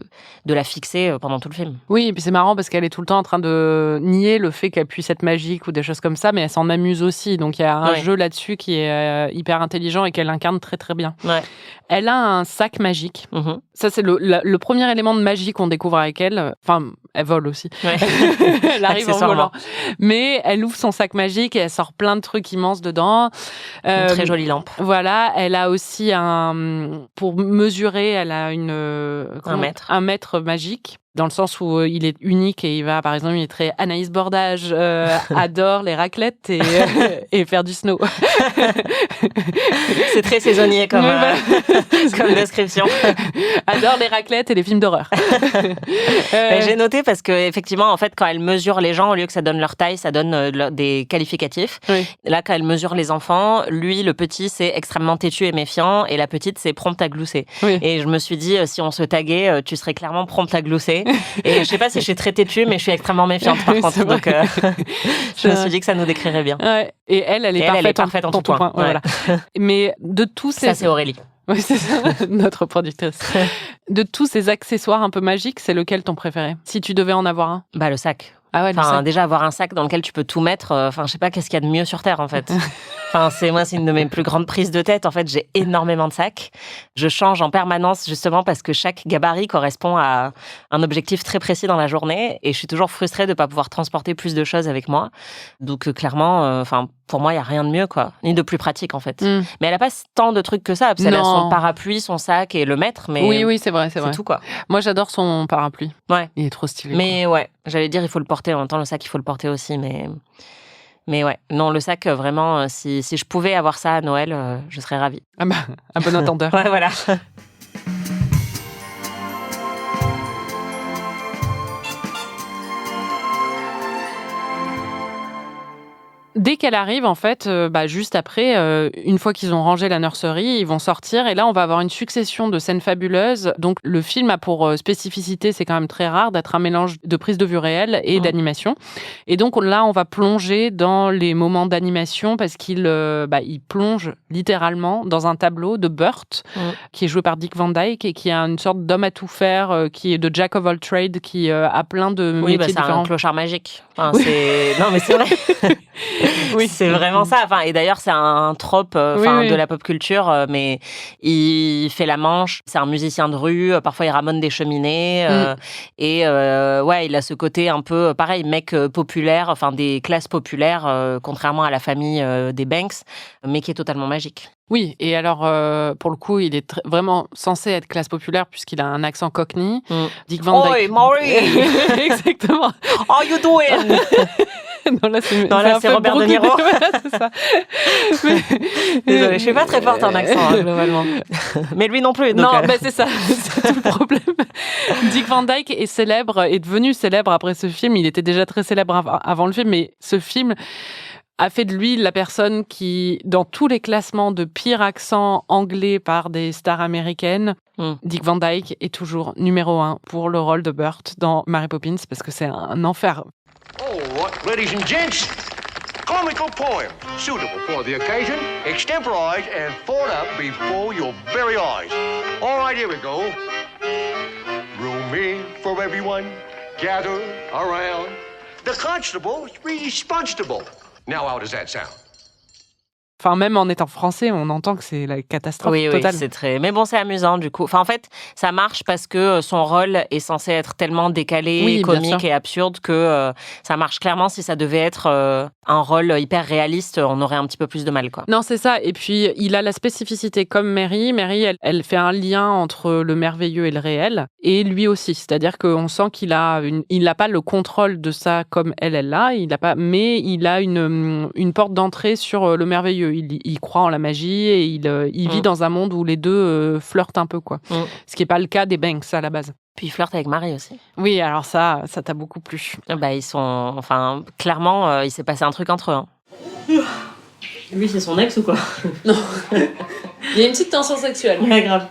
la fixer pendant tout le film. Oui, et puis c'est marrant parce qu'elle est tout le temps en train de nier le fait qu'elle puisse être magique ou des choses comme ça, mais elle s'en amuse aussi. Donc il y a un jeu là-dessus qui est hyper intelligent et qu'elle incarne très très bien. Ouais. Elle a un sac magique. Ça, c'est le premier élément de magie qu'on découvre avec elle. Enfin, elle vole aussi. Ouais. Elle arrive en volant. Mais elle ouvre son sac magique et elle sort plein de trucs immenses dedans. Une très jolie lampe. Voilà. Elle a aussi pour mesurer, elle a un mètre magique. Dans le sens où il est unique et il va, par exemple, il est très Anaïs Bordage, adore les raclettes et faire du snow. C'est très saisonnier comme description. Adore les raclettes et les films d'horreur. J'ai noté parce que effectivement, en fait, quand elle mesure les gens, au lieu que ça donne leur taille, ça donne des qualificatifs. Oui. Là, quand elle mesure les enfants, lui, le petit, c'est extrêmement têtu et méfiant, et la petite, c'est prompte à glousser. Oui. Et je me suis dit, si on se taguait, tu serais clairement prompte à glousser. Et je sais pas si je suis très têtue, mais je suis extrêmement méfiante par contre. Donc, je me suis dit que ça nous décrirait bien. Ouais. Et elle est parfaite en tout point. Ouais, voilà. Mais de tous ces... Ça, c'est Aurélie. Oui, c'est ça, notre productrice. De tous ces accessoires un peu magiques, c'est lequel ton préféré? Si tu devais en avoir un? Bah, le sac. Ah ouais, enfin, déjà avoir un sac dans lequel tu peux tout mettre, enfin, je sais pas qu'est-ce qu'il y a de mieux sur Terre, en fait. Enfin, c'est une de mes plus grandes prises de tête. En fait, j'ai énormément de sacs. Je change en permanence, justement, parce que chaque gabarit correspond à un objectif très précis dans la journée. Et je suis toujours frustrée de pas pouvoir transporter plus de choses avec moi. Donc, clairement, enfin, pour moi, il y a rien de mieux, quoi. Ni de plus pratique, en fait. Mais elle a pas tant de trucs que ça, parce qu'elle a son parapluie, son sac et le mètre, mais... Oui, c'est vrai. C'est tout, quoi. Moi, j'adore son parapluie. Ouais. Il est trop stylé. Mais ouais, j'allais dire, il faut le porter. En même temps, le sac, il faut le porter aussi, mais ouais, non, le sac, vraiment, si je pouvais avoir ça à Noël, je serais ravie. Ah bah, un bon entendeur. Ouais, voilà. Dès qu'elle arrive, en fait, juste après, une fois qu'ils ont rangé la nurserie, ils vont sortir et là, on va avoir une succession de scènes fabuleuses. Donc, le film a pour spécificité, c'est quand même très rare, d'être un mélange de prise de vue réelle et d'animation. Et donc, là, on va plonger dans les moments d'animation parce qu'il plonge littéralement dans un tableau de Burt, qui est joué par Dick Van Dyke et qui est une sorte d'homme à tout faire, qui est de Jack of all trades, qui a plein de métiers différents. C'est un clochard magique. Enfin, Non, mais c'est vrai. Oui, c'est vraiment ça. Enfin, et d'ailleurs, c'est un trope de la pop culture, mais il fait la manche. C'est un musicien de rue. Parfois, il ramène des cheminées. Et il a ce côté un peu pareil, mec populaire, enfin des classes populaires, contrairement à la famille des Banks, mais qui est totalement magique. Oui, et alors, pour le coup, il est vraiment censé être classe populaire puisqu'il a un accent cockney. Dick Van Dyke. Oi, Maury. Exactement. How you doing? Non, là, c'est Robert De Niro. C'est ça. Désolée, je suis pas très forte en accent, globalement. Mais lui non plus. Donc c'est ça. C'est tout le problème. Dick Van Dyke est devenu célèbre après ce film. Il était déjà très célèbre avant le film, mais ce film a fait de lui la personne qui, dans tous les classements de pire accent anglais par des stars américaines, Dick Van Dyke est toujours numéro 1 pour le rôle de Burt dans Mary Poppins, parce que c'est un enfer. Oh, what, ladies and gents, comical poem, suitable for the occasion, extemporized and thought up before your very eyes. All right, here we go. Room in for everyone, gather around. The constable is responsible. Now how does that sound? Enfin, même en étant français, on entend que c'est la catastrophe totale. Oui, c'est très... Mais bon, c'est amusant, du coup. Enfin, en fait, ça marche parce que son rôle est censé être tellement décalé, comique et absurde que ça marche. Clairement, si ça devait être un rôle hyper réaliste, on aurait un petit peu plus de mal, quoi. Non, c'est ça. Et puis, il a la spécificité comme Mary. Mary, elle fait un lien entre le merveilleux et le réel. Et lui aussi. C'est-à-dire qu'on sent qu'il n'a pas le contrôle de ça comme elle l'a. Mais il a une porte d'entrée sur le merveilleux. Il croit en la magie et il vit dans un monde où les deux flirtent un peu, quoi. Ce qui n'est pas le cas des Banks à la base. Puis il flirte avec Marie aussi. Oui, alors ça t'a beaucoup plu. Bah, ils sont... Enfin, clairement, il s'est passé un truc entre eux. Hein. Lui, c'est son ex ou quoi? Non. Il y a une petite tension sexuelle. Ouais, grave.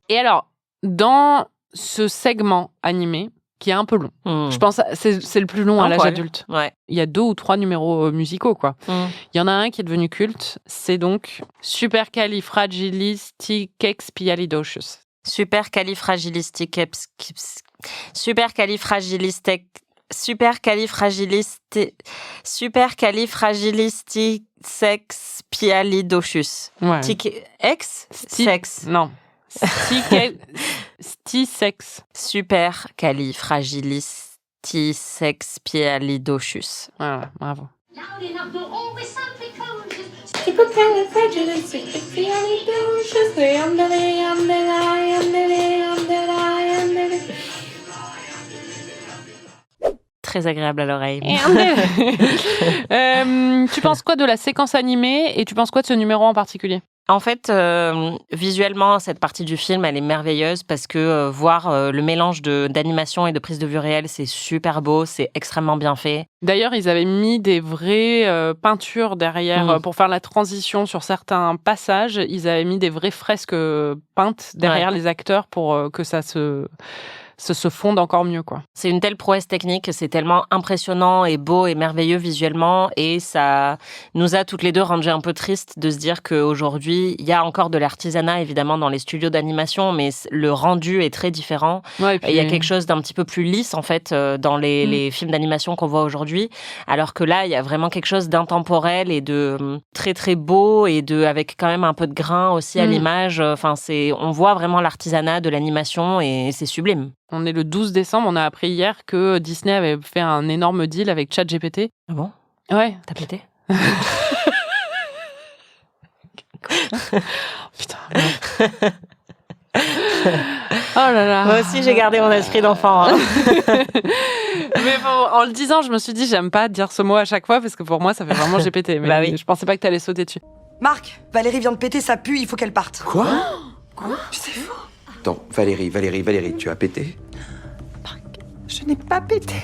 Et alors, dans ce segment animé, qui est un peu long. Je pense que c'est le plus long à l'âge adulte. Ouais. Il y a 2 ou 3 numéros musicaux, quoi. Il y en a un qui est devenu culte, c'est donc Supercalifragilisticexpialidocious. Supercalifragilisticexpialidocious. Ouais. Sex. Non. Stisex. Supercalifragilisticexpialidocious. Voilà, bravo. Loud enough for all we sound precocious. Très agréable à l'oreille. Tu penses quoi de la séquence animée et tu penses quoi de ce numéro en particulier? En fait, visuellement, cette partie du film, elle est merveilleuse parce que voir le mélange d'animation et de prise de vue réelle, c'est super beau, c'est extrêmement bien fait. D'ailleurs, ils avaient mis des vraies peintures derrière pour faire la transition sur certains passages. Ils avaient mis des vraies fresques peintes derrière les acteurs pour que ça se fonde encore mieux, quoi. C'est une telle prouesse technique, c'est tellement impressionnant et beau et merveilleux visuellement, et ça nous a toutes les deux rendu un peu tristes de se dire qu'aujourd'hui, il y a encore de l'artisanat évidemment dans les studios d'animation, mais le rendu est très différent. Ouais, et puis... Il y a quelque chose d'un petit peu plus lisse en fait dans les films d'animation qu'on voit aujourd'hui, alors que là, il y a vraiment quelque chose d'intemporel et de très très beau et avec quand même un peu de grain aussi à l'image. Enfin, on voit vraiment l'artisanat de l'animation et c'est sublime. On est le 12 décembre, on a appris hier que Disney avait fait un énorme deal avec ChatGPT. Ah bon? Ouais. T'as pété? Putain. Oh là là. Moi aussi, j'ai gardé mon esprit d'enfant. Hein. Mais bon, en le disant, je me suis dit, j'aime pas dire ce mot à chaque fois parce que pour moi, ça fait vraiment GPT. Mais bah oui. Je pensais pas que t'allais sauter dessus. Marc, Valérie vient de péter, ça pue, il faut qu'elle parte. Quoi? C'est faux. Attends, Valérie, tu as pété? Je n'ai pas pété.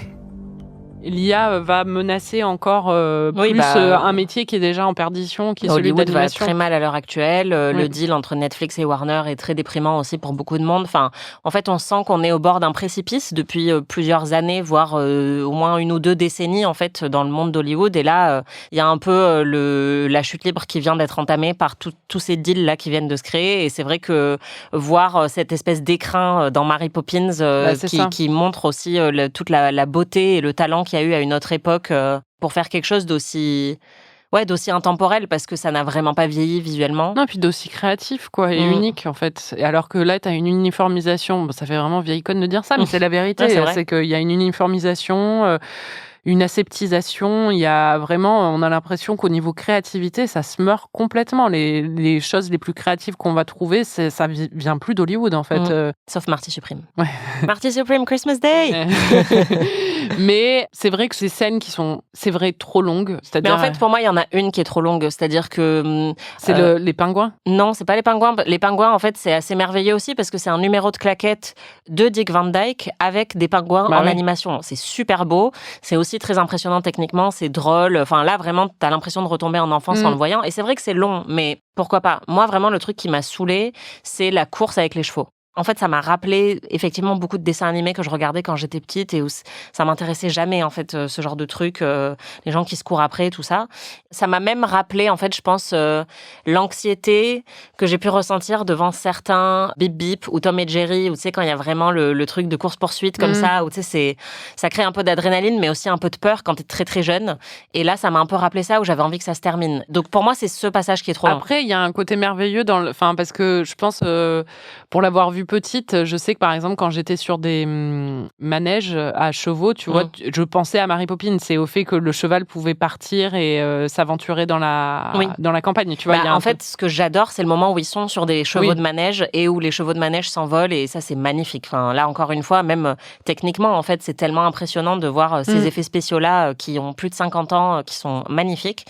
L'IA va menacer encore un métier qui est déjà en perdition, qui est celui Hollywood va d'animation. très mal à l'heure actuelle. Le deal entre Netflix et Warner est très déprimant aussi pour beaucoup de monde. Enfin, en fait, on sent qu'on est au bord d'un précipice depuis plusieurs années, voire au moins 1 ou 2 décennies en fait dans le monde d'Hollywood. Et là, il y a un peu la chute libre qui vient d'être entamée par tous ces deals là qui viennent de se créer. Et c'est vrai que voir cette espèce d'écrin dans Mary Poppins qui montre aussi toute la beauté et le talent qu'il y a eu à une autre époque pour faire quelque chose d'aussi intemporel parce que ça n'a vraiment pas vieilli visuellement. Non, puis d'aussi créatif, quoi, et unique, en fait. Et alors que là, t'as une uniformisation, ça fait vraiment vieille conne de dire ça, mais c'est la vérité. C'est qu'il y a une uniformisation, une aseptisation, il y a vraiment, on a l'impression qu'au niveau créativité, ça se meurt complètement. Les choses les plus créatives qu'on va trouver, ça vient plus d'Hollywood, en fait. Sauf Marty Supreme. Ouais. Marty Supreme, Christmas Day. Mais c'est vrai que ces scènes qui sont, c'est vrai, trop longues. Mais en fait, pour moi, il y en a une qui est trop longue. C'est-à-dire que... C'est les pingouins? Non, c'est pas les pingouins. Les pingouins, en fait, c'est assez merveilleux aussi parce que c'est un numéro de claquettes de Dick Van Dyke avec des pingouins en animation. C'est super beau. C'est aussi très impressionnant techniquement. C'est drôle. Enfin, là, vraiment, t'as l'impression de retomber en enfance en le voyant. Et c'est vrai que c'est long, mais pourquoi pas? Moi, vraiment, le truc qui m'a saoulée, c'est la course avec les chevaux. En fait, ça m'a rappelé effectivement beaucoup de dessins animés que je regardais quand j'étais petite et où ça m'intéressait jamais, en fait, ce genre de trucs, les gens qui se courent après, tout ça. Ça m'a même rappelé, en fait, je pense, l'anxiété que j'ai pu ressentir devant certains Bip Bip ou Tom et Jerry, où tu sais, quand il y a vraiment le truc de course-poursuite comme ça, où tu sais, ça crée un peu d'adrénaline, mais aussi un peu de peur quand t'es très très jeune. Et là, ça m'a un peu rappelé ça, où j'avais envie que ça se termine. Donc pour moi, c'est ce passage qui est trop long. Après, il y a un côté merveilleux parce que je pense, pour l'avoir vu petite, je sais que par exemple, quand j'étais sur des manèges à chevaux, tu vois, je pensais à Mary Poppins et au fait que le cheval pouvait partir et s'aventurer dans la campagne. Tu vois, en fait, ce que j'adore, c'est le moment où ils sont sur des chevaux de manège et où les chevaux de manège s'envolent et ça, c'est magnifique. Enfin, là, encore une fois, même techniquement, en fait, c'est tellement impressionnant de voir ces effets spéciaux-là qui ont plus de 50 ans, qui sont magnifiques.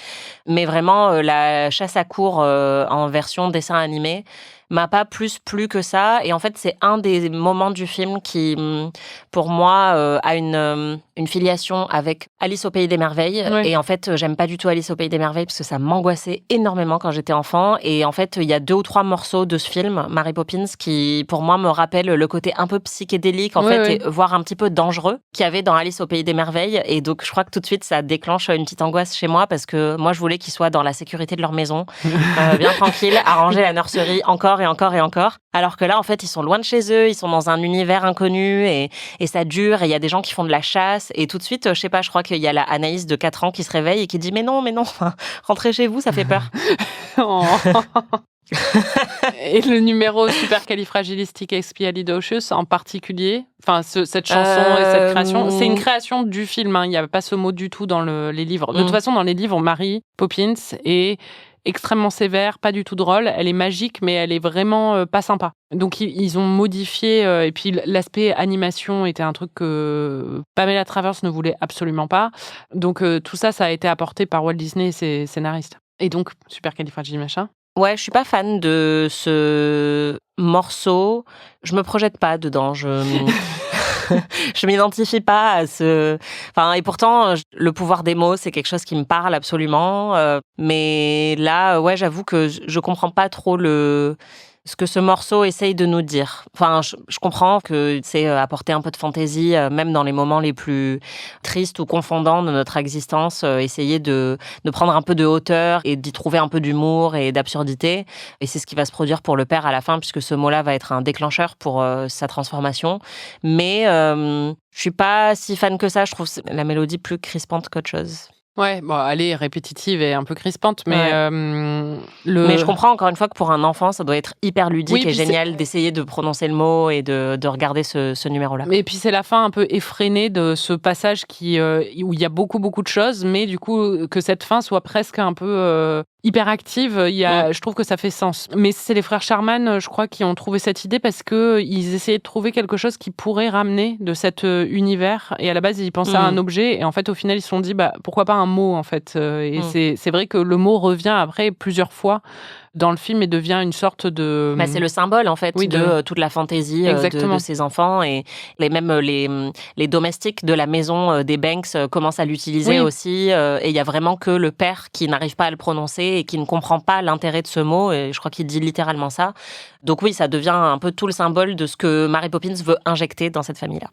Mais vraiment, la chasse à courre en version dessin animé m'a pas plus plu que ça. Et en fait, c'est un des moments du film qui, pour moi, a une filiation avec Alice au Pays des Merveilles. Ouais. Et en fait, j'aime pas du tout Alice au Pays des Merveilles parce que ça m'angoissait énormément quand j'étais enfant. Et en fait, il y a 2 ou 3 morceaux de ce film, Mary Poppins, qui, pour moi, me rappellent le côté un peu psychédélique, et voire un petit peu dangereux qu'il y avait dans Alice au Pays des Merveilles. Et donc, je crois que tout de suite, ça déclenche une petite angoisse chez moi parce que moi, je voulais qu'ils soient dans la sécurité de leur maison, bien tranquille, à ranger la nurserie encore et encore et encore. Alors que là, en fait, ils sont loin de chez eux, ils sont dans un univers inconnu et ça dure et il y a des gens qui font de la chasse et tout de suite, je sais pas, je crois qu'il y a la Anaïs de 4 ans qui se réveille et qui dit mais non, rentrez chez vous, ça fait peur. Et le numéro Supercalifragilisticexpialidocious en particulier, cette chanson et cette création, c'est une création du film, il n'y a pas ce mot du tout dans les livres. De toute façon, dans les livres, Mary Poppins est extrêmement sévère, pas du tout drôle, elle est magique, mais elle est vraiment pas sympa. Donc ils ont modifié, et puis l'aspect animation était un truc que Pamela Travers ne voulait absolument pas. Donc tout ça a été apporté par Walt Disney et ses scénaristes. Et donc, Supercalifragilisticexpialidocious. Ouais, je suis pas fan de ce morceau. Je me projette pas dedans. Je m'identifie pas à ce. Et pourtant, le pouvoir des mots, c'est quelque chose qui me parle absolument. Mais là, ouais, j'avoue que je comprends pas trop ce que ce morceau essaye de nous dire. Je comprends que c'est apporter un peu de fantaisie, même dans les moments les plus tristes ou confondants de notre existence, essayer de prendre un peu de hauteur et d'y trouver un peu d'humour et d'absurdité. Et c'est ce qui va se produire pour le père à la fin, puisque ce mot-là va être un déclencheur pour sa transformation. Mais je suis pas si fan que ça. Je trouve la mélodie plus crispante qu'autre chose. Ouais, elle est répétitive et un peu crispante, mais Mais je comprends encore une fois que pour un enfant, ça doit être hyper ludique et génial d'essayer de prononcer le mot et de regarder ce numéro-là. Et puis c'est la fin un peu effrénée de ce passage où il y a beaucoup de choses, mais du coup que cette fin soit presque un peu hyper active, je trouve que ça fait sens. Mais c'est les frères Sherman, je crois, qui ont trouvé cette idée parce que ils essayaient de trouver quelque chose qui pourrait ramener de cet univers. Et à la base, ils pensaient à un objet. Et en fait, au final, ils se sont dit, pourquoi pas un mot, en fait. Et c'est vrai que le mot revient après plusieurs fois dans le film et devient une sorte de... c'est le symbole, en fait, de toute la fantaisie de ces enfants. Et les domestiques de la maison des Banks commencent à l'utiliser aussi. Et il y a vraiment que le père qui n'arrive pas à le prononcer et qui ne comprend pas l'intérêt de ce mot. Et je crois qu'il dit littéralement ça. Donc oui, ça devient un peu tout le symbole de ce que Mary Poppins veut injecter dans cette famille-là.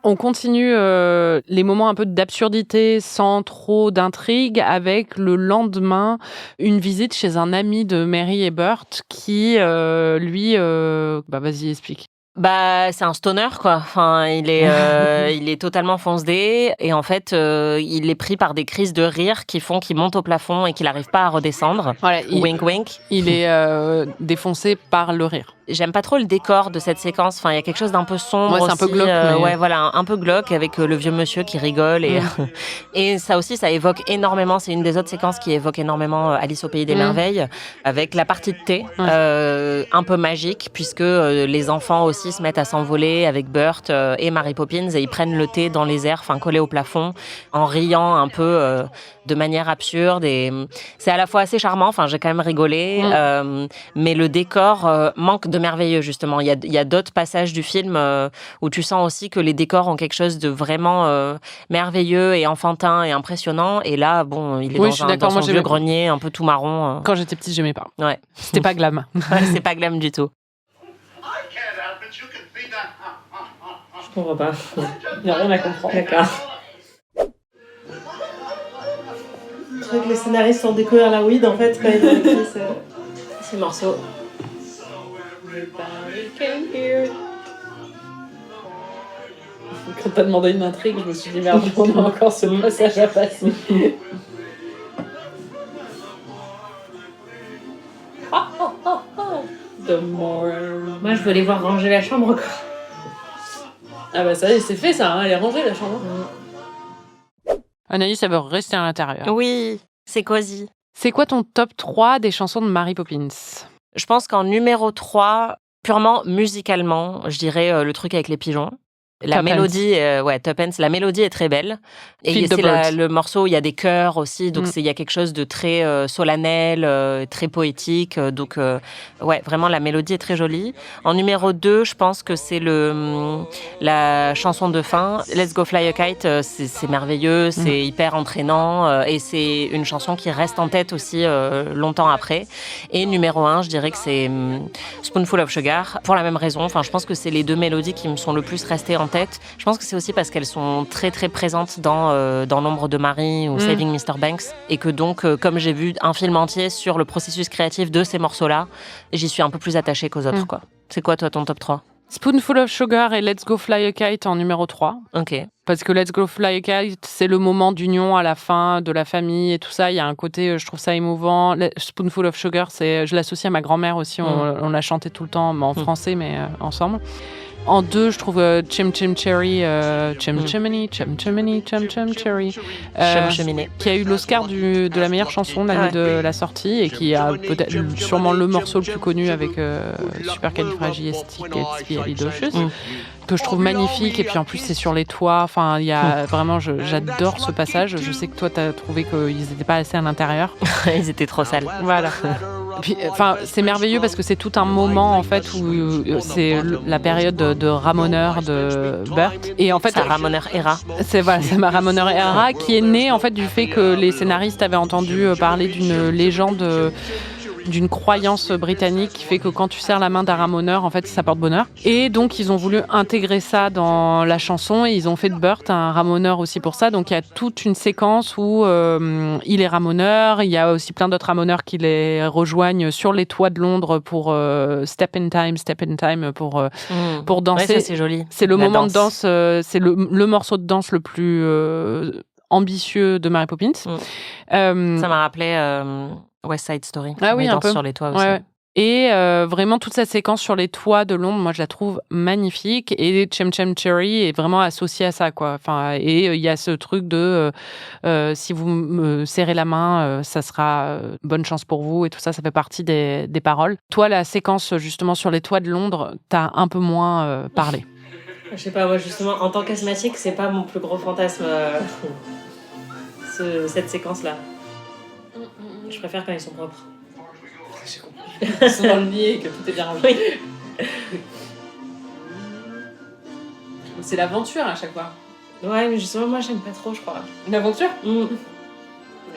On continue les moments un peu d'absurdité sans trop d'intrigue avec le lendemain une visite chez un ami de Mary et Bert qui, lui... vas-y, explique. C'est un stoner, quoi. Il est totalement foncedé et en fait, il est pris par des crises de rire qui font qu'il monte au plafond et qu'il n'arrive pas à redescendre. Voilà, wink, wink. Il est défoncé par le rire. J'aime pas trop le décor de cette séquence. Il y a quelque chose d'un peu sombre aussi. C'est un peu glauque. Un peu glauque avec le vieux monsieur qui rigole. Et ça aussi, ça évoque énormément. C'est une des autres séquences qui évoque énormément Alice au Pays des Merveilles, avec la partie de thé, un peu magique, puisque les enfants aussi se mettent à s'envoler avec Bert et Mary Poppins et ils prennent le thé dans les airs, collé au plafond, en riant un peu de manière absurde. Et c'est à la fois assez charmant. J'ai quand même rigolé, mais le décor manque de de merveilleux, justement. Il y a d'autres passages du film où tu sens aussi que les décors ont quelque chose de vraiment merveilleux et enfantin et impressionnant. Et là, bon, il est dans son vieux grenier, un peu tout marron. Quand j'étais petite, j'aimais pas. Ouais. C'était pas glam. Ouais, c'est pas glam du tout. Je comprends pas. Il n'y a rien à comprendre. D'accord. Je crois que les scénaristes ont découvert la weed en fait quand ils ont écrit ces morceaux. Quand t'as demandé une intrigue, je me suis dit merde, on a encore ce passage à passer. The more... Moi je veux les voir ranger la chambre quoi. Ah bah ça y est, c'est fait ça, hein, elle est rangée la chambre. Anaïs, elle veut rester à l'intérieur. Oui, c'est cosy. C'est quoi ton top 3 des chansons de Mary Poppins? Je pense qu'en numéro 3, purement musicalement, je dirais le truc avec les pigeons. La mélodie, Tuppence, la mélodie est très belle. Et c'est le morceau, il y a des chœurs aussi, donc il y a quelque chose de très solennel, très poétique. Donc, vraiment, la mélodie est très jolie. En numéro 2, je pense que c'est la chanson de fin, Let's Go Fly a Kite. C'est merveilleux, c'est hyper entraînant et c'est une chanson qui reste en tête aussi longtemps après. Et numéro 1, je dirais que c'est Spoonful of Sugar, pour la même raison. Enfin, je pense que c'est les deux mélodies qui me sont le plus restées en tête. Je pense que c'est aussi parce qu'elles sont très très présentes dans L'ombre de Marie ou Saving Mr. Banks et que donc comme j'ai vu un film entier sur le processus créatif de ces morceaux-là, j'y suis un peu plus attachée qu'aux autres quoi. C'est quoi toi ton top 3? Spoonful of Sugar et Let's Go Fly a Kite en numéro 3. Ok. Parce que Let's Go Fly a Kite, c'est le moment d'union à la fin de la famille et tout ça. Il y a un côté, je trouve ça émouvant. Spoonful of Sugar, je l'associe à ma grand-mère aussi. On l'a chanté tout le temps, en français, mais ensemble. En 2, je trouve Chim Chim Cherry, Chim Chimney, Chim Chimney, Chim Chim Cherry, qui a eu l'Oscar de la meilleure chanson de l'année de la sortie et qui a peut-être sûrement le morceau le plus connu avec Supercalifragilisticexpialidocious, que je trouve magnifique. Et puis en plus, c'est sur les toits. Enfin, il y a vraiment, j'adore ce passage. Je sais que toi, t'as trouvé qu'ils n'étaient pas assez à l'intérieur. Ils étaient trop sales. Voilà. Puis, c'est merveilleux parce que c'est tout un moment en fait où c'est la période de ramoneur de Burt. Et en fait, sa ramoneur era. C'est ma ramoneur era qui est née en fait du fait que les scénaristes avaient entendu parler d'une légende, d'une croyance britannique qui fait que quand tu serres la main d'un ramoneur, en fait, ça porte bonheur. Et donc, ils ont voulu intégrer ça dans la chanson et ils ont fait de Burt un ramoneur aussi pour ça. Donc, il y a toute une séquence où il est ramoneur. Il y a aussi plein d'autres ramoneurs qui les rejoignent sur les toits de Londres pour Step in Time pour danser. Ouais, ça, c'est joli. C'est le moment de danse, c'est le morceau de danse le plus ambitieux de Mary Poppins. Ça m'a rappelé West Side Story. Ah oui, un peu. Sur les toits aussi. Ouais. Et vraiment, toute cette séquence sur les toits de Londres, moi, je la trouve magnifique. Et Chim Chim Cherry est vraiment associé à ça, quoi. Enfin, et il y a ce truc de si vous me serrez la main, ça sera bonne chance pour vous. Et tout ça, ça fait partie des paroles. Toi, la séquence, justement, sur les toits de Londres, t'as un peu moins parlé. Je sais pas, moi, justement, en tant qu'asthmatique, c'est pas mon plus gros fantasme, cette séquence-là. Je préfère quand ils sont propres. J'ai compris. Ils sont dans le lit et que tout est bien rangé. Oui. C'est l'aventure à chaque fois. Ouais, mais justement, moi, j'aime pas trop, je crois. L'aventure c'est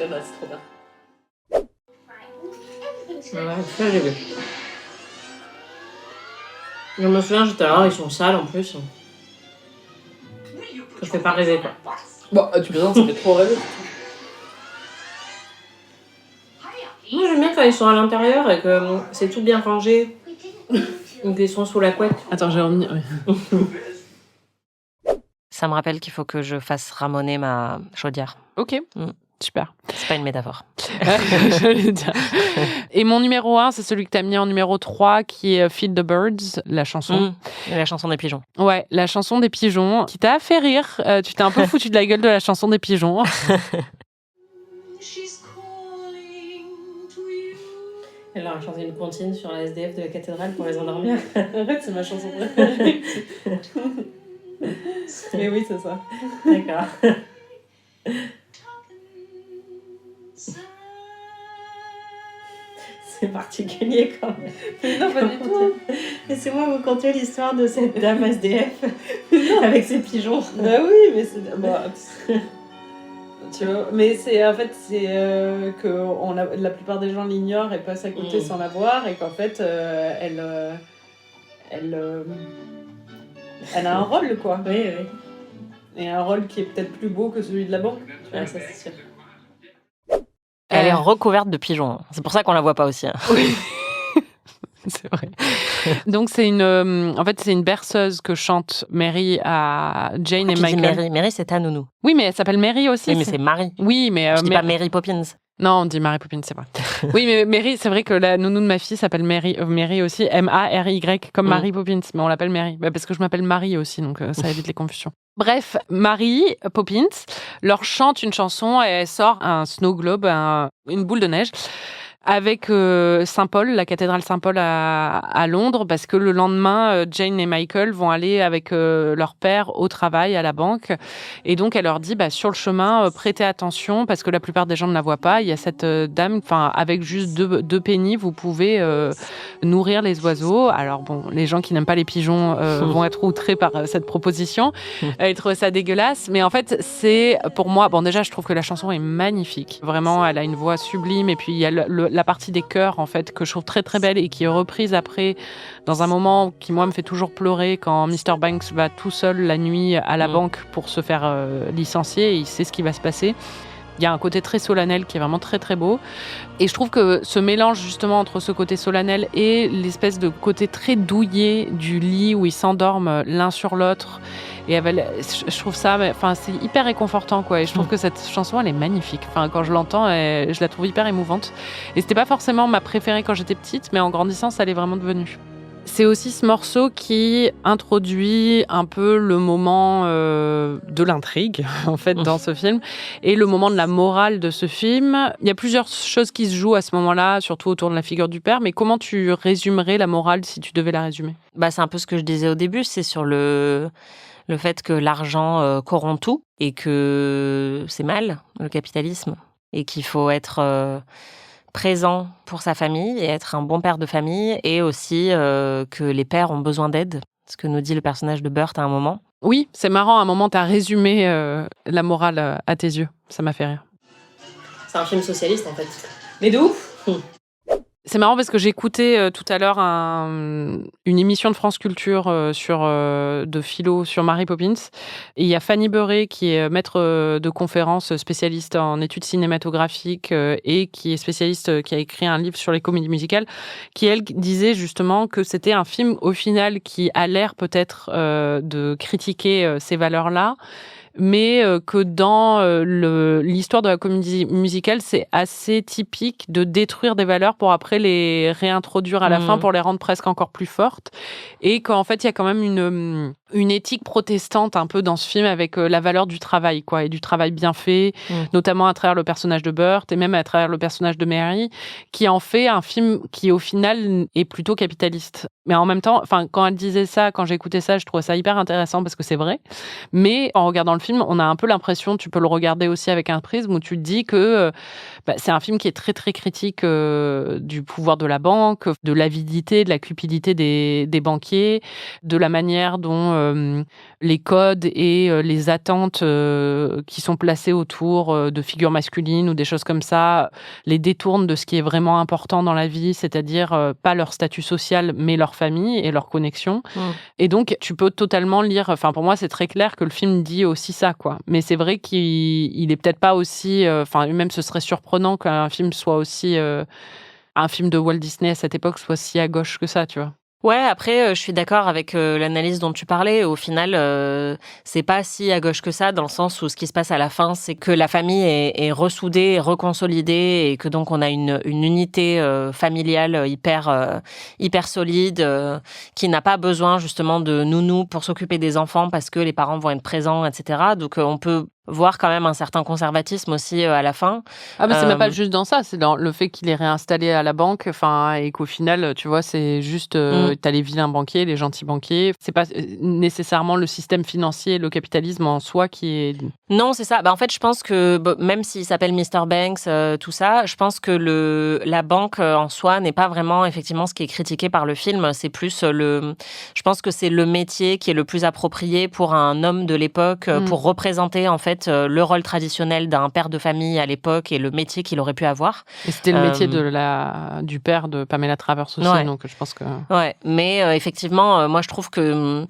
trop bien. Ouais, ça, j'ai vu. Je me souviens, j'étais là, ils sont sales en plus. Je fais pas rêver, quoi. Bon, tu plaisantes, ça fait trop rêver. Moi, j'aime bien quand ils sont à l'intérieur et que c'est tout bien rangé. Donc, ils sont sous la couette. Attends, j'ai remis. Oui. Ça me rappelle qu'il faut que je fasse ramoner ma chaudière. Ok, super. C'est pas une métaphore. J'allais dire. Et mon numéro 1, c'est celui que t'as mis en numéro 3, qui est Feed the Birds, la chanson. La chanson des pigeons. Ouais, la chanson des pigeons, qui t'a fait rire. Tu t'es un peu foutu de la gueule de la chanson des pigeons. Elle leur a chanté une comptine sur la SDF de la cathédrale pour les endormir. En fait, c'est ma chanson préférée. Mais oui, c'est ça. D'accord. C'est particulier quand même. Non, pas du tout. Laissez-moi vous conter l'histoire de cette dame SDF avec ses pigeons. Ah oui, mais c'est... tu vois, mais c'est en fait que la plupart des gens l'ignorent et passent à côté sans la voir et qu'en fait elle a un rôle quoi. Oui. Et un rôle qui est peut-être plus beau que celui de la banque. Ouais, ça c'est sûr. Elle est recouverte de pigeons. C'est pour ça qu'on la voit pas aussi. Oui. C'est vrai. Donc c'est une berceuse que chante Mary à Jane et Michael. Mary, c'est ta nounou. Oui, mais elle s'appelle Mary aussi. Oui, mais c'est Mary. Oui, mais je dis pas Mary Poppins. Non, on dit Mary Poppins, c'est vrai. Oui, mais Mary, c'est vrai que la nounou de ma fille s'appelle Mary aussi, M-A-R-Y, comme Mary Poppins, mais on l'appelle Mary. Parce que je m'appelle Marie aussi, donc ça évite les confusions. Bref, Mary Poppins leur chante une chanson et elle sort un snow globe, une boule de neige, avec Saint-Paul, la cathédrale Saint-Paul à Londres, parce que le lendemain, Jane et Michael vont aller avec leur père au travail, à la banque. Et donc, elle leur dit, sur le chemin, prêtez attention, parce que la plupart des gens ne la voient pas. Il y a cette dame, avec juste deux pennies, vous pouvez nourrir les oiseaux. Alors bon, les gens qui n'aiment pas les pigeons vont être outrés par cette proposition. Ils trouvent ça dégueulasse. Mais en fait, c'est, pour moi, déjà, je trouve que la chanson est magnifique. Vraiment, elle a une voix sublime. Et puis, il y a la partie des chœurs, en fait, que je trouve très, très belle et qui est reprise après dans un moment qui, moi, me fait toujours pleurer quand Mr. Banks va tout seul la nuit à la banque pour se faire licencier et il sait ce qui va se passer. Il y a un côté très solennel qui est vraiment très très beau. Et je trouve que ce mélange justement entre ce côté solennel et l'espèce de côté très douillet du lit où ils s'endorment l'un sur l'autre. Et je trouve ça, c'est hyper réconfortant quoi. Et je trouve que cette chanson elle est magnifique. Quand je l'entends, je la trouve hyper émouvante. Et c'était pas forcément ma préférée quand j'étais petite, mais en grandissant, ça l'est vraiment devenu. C'est aussi ce morceau qui introduit un peu le moment de l'intrigue, en fait, dans ce film, et le moment de la morale de ce film. Il y a plusieurs choses qui se jouent à ce moment-là, surtout autour de la figure du père, mais comment tu résumerais la morale si tu devais la résumer ? C'est un peu ce que je disais au début, c'est sur le fait que l'argent corrompt tout, et que c'est mal, le capitalisme, et qu'il faut être... présent pour sa famille et être un bon père de famille et aussi que les pères ont besoin d'aide, ce que nous dit le personnage de Burt à un moment. Oui, c'est marrant, à un moment tu as résumé la morale à tes yeux, ça m'a fait rire. C'est un film socialiste en fait. Mais de ouf. C'est marrant parce que j'écoutais tout à l'heure une émission de France Culture de philo sur Mary Poppins. Et il y a Fanny Beuret qui est maître de conférence spécialiste en études cinématographiques et qui est spécialiste, qui a écrit un livre sur les comédies musicales, qui elle disait justement que c'était un film au final qui a l'air peut-être de critiquer ces valeurs-là, mais que dans l'histoire de la comédie musicale, c'est assez typique de détruire des valeurs pour après les réintroduire à la fin pour les rendre presque encore plus fortes. Et qu'en fait, il y a quand même une éthique protestante un peu dans ce film avec la valeur du travail, quoi, et du travail bien fait, notamment à travers le personnage de Burt et même à travers le personnage de Mary, qui en fait un film qui, au final, est plutôt capitaliste. Mais en même temps, quand elle disait ça, quand j'écoutais ça, je trouvais ça hyper intéressant parce que c'est vrai. Mais en regardant le film, on a un peu l'impression, tu peux le regarder aussi avec un prisme où tu te dis que c'est un film qui est très très critique du pouvoir de la banque, de l'avidité, de la cupidité des banquiers, de la manière dont les codes et les attentes qui sont placées autour de figures masculines ou des choses comme ça les détournent de ce qui est vraiment important dans la vie, c'est-à-dire pas leur statut social mais leur famille et leur connexion. Et donc tu peux totalement lire, pour moi c'est très clair que le film dit aussi ça, quoi. Mais c'est vrai qu'il est peut-être pas aussi, même ce serait surprenant qu'un film soit aussi un film de Walt Disney à cette époque soit si à gauche que ça, tu vois. Ouais, après, je suis d'accord avec l'analyse dont tu parlais. Au final, c'est pas si à gauche que ça, dans le sens où ce qui se passe à la fin, c'est que la famille est ressoudée, reconsolidée, et que donc on a une unité familiale hyper solide, qui n'a pas besoin justement de nounou pour s'occuper des enfants parce que les parents vont être présents, etc. Donc on peut voir quand même un certain conservatisme aussi à la fin. Ah mais c'est même pas juste dans ça, c'est dans le fait qu'il est réinstallé à la banque, et qu'au final, tu vois, c'est juste t'as les vilains banquiers, les gentils banquiers. C'est pas nécessairement le système financier, le capitalisme en soi qui est Non, c'est ça. En fait, je pense que même s'il s'appelle Mr. Banks, tout ça, je pense que la banque en soi n'est pas vraiment effectivement ce qui est critiqué par le film. C'est plus je pense que c'est le métier qui est le plus approprié pour un homme de l'époque pour représenter en fait le rôle traditionnel d'un père de famille à l'époque et le métier qu'il aurait pu avoir. Et c'était le métier du père de Pamela Travers aussi, donc je pense que... Ouais, mais effectivement, moi je trouve que...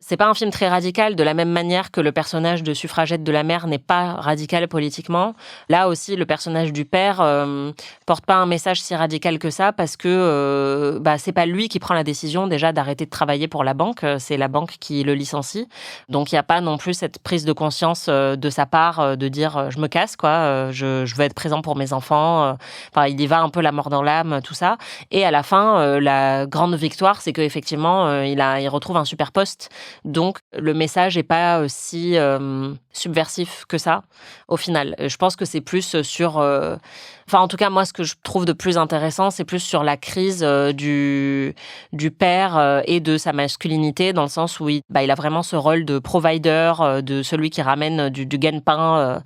c'est pas un film très radical, de la même manière que le personnage de suffragette de la mère n'est pas radical politiquement. Là aussi, le personnage du père porte pas un message si radical que ça, parce que c'est pas lui qui prend la décision déjà d'arrêter de travailler pour la banque, c'est la banque qui le licencie. Donc il y a pas non plus cette prise de conscience de sa part de dire je me casse quoi, je veux être présent pour mes enfants. Il y va un peu la mort dans l'âme, tout ça. Et à la fin, la grande victoire, c'est qu'effectivement il retrouve un super poste. Donc, le message n'est pas si subversif que ça, au final. Je pense que c'est plus sur... en tout cas, moi, ce que je trouve de plus intéressant, c'est plus sur la crise du père et de sa masculinité, dans le sens où il a vraiment ce rôle de provider, de celui qui ramène du gagne-pain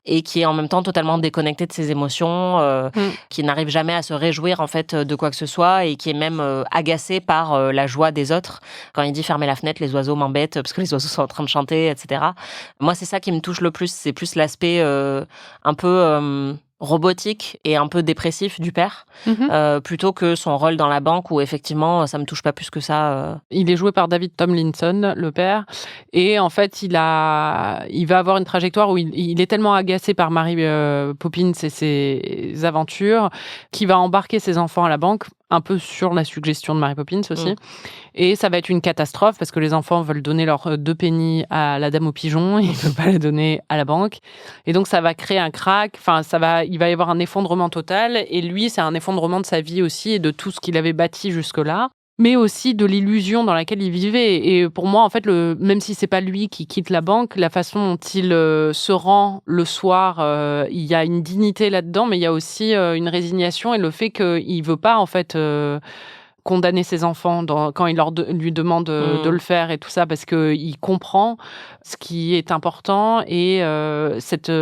et qui est en même temps totalement déconnecté de ses émotions, qui n'arrive jamais à se réjouir, en fait, de quoi que ce soit et qui est même agacé par la joie des autres. Quand il dit « fermez la fenêtre, les oiseaux m'embêtent parce que les oiseaux sont en train de chanter, etc. » Moi, c'est ça qui me touche le plus. C'est plus l'aspect un peu... robotique et un peu dépressif du père, plutôt que son rôle dans la banque où effectivement ça me touche pas plus que ça. Il est joué par David Tomlinson, le père, et en fait il va avoir une trajectoire où il est tellement agacé par Mary Poppins et ses aventures qu'il va embarquer ses enfants à la banque, un peu sur la suggestion de Mary Poppins aussi. Et ça va être une catastrophe parce que les enfants veulent donner leurs 2 pennies à la dame au pigeon, ils ne veulent pas la donner à la banque. Et donc ça va créer un crack, il va y avoir un effondrement total. Et lui, c'est un effondrement de sa vie aussi et de tout ce qu'il avait bâti jusque-là, mais aussi de l'illusion dans laquelle il vivait. Et pour moi, en fait, même si c'est pas lui qui quitte la banque, la façon dont il se rend le soir, il y a une dignité là-dedans, mais il y a aussi une résignation et le fait qu'il veut pas, en fait... condamner ses enfants quand il lui demande de le faire et tout ça, parce qu'il comprend ce qui est important et cette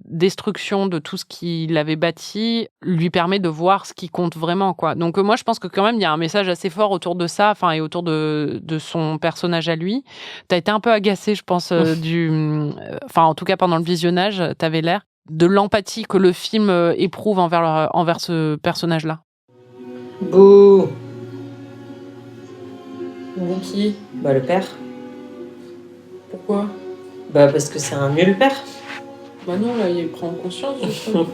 destruction de tout ce qu'il avait bâti lui permet de voir ce qui compte vraiment, quoi. Donc moi, je pense que quand même, il y a un message assez fort autour de ça, et autour de son personnage à lui. T'as été un peu agacé, je pense, en tout cas pendant le visionnage, t'avais l'air de l'empathie que le film éprouve envers ce personnage-là. Bouh. Qui ? Le père. Pourquoi ? Parce que c'est un nul père. Non, là, il prend conscience, justement.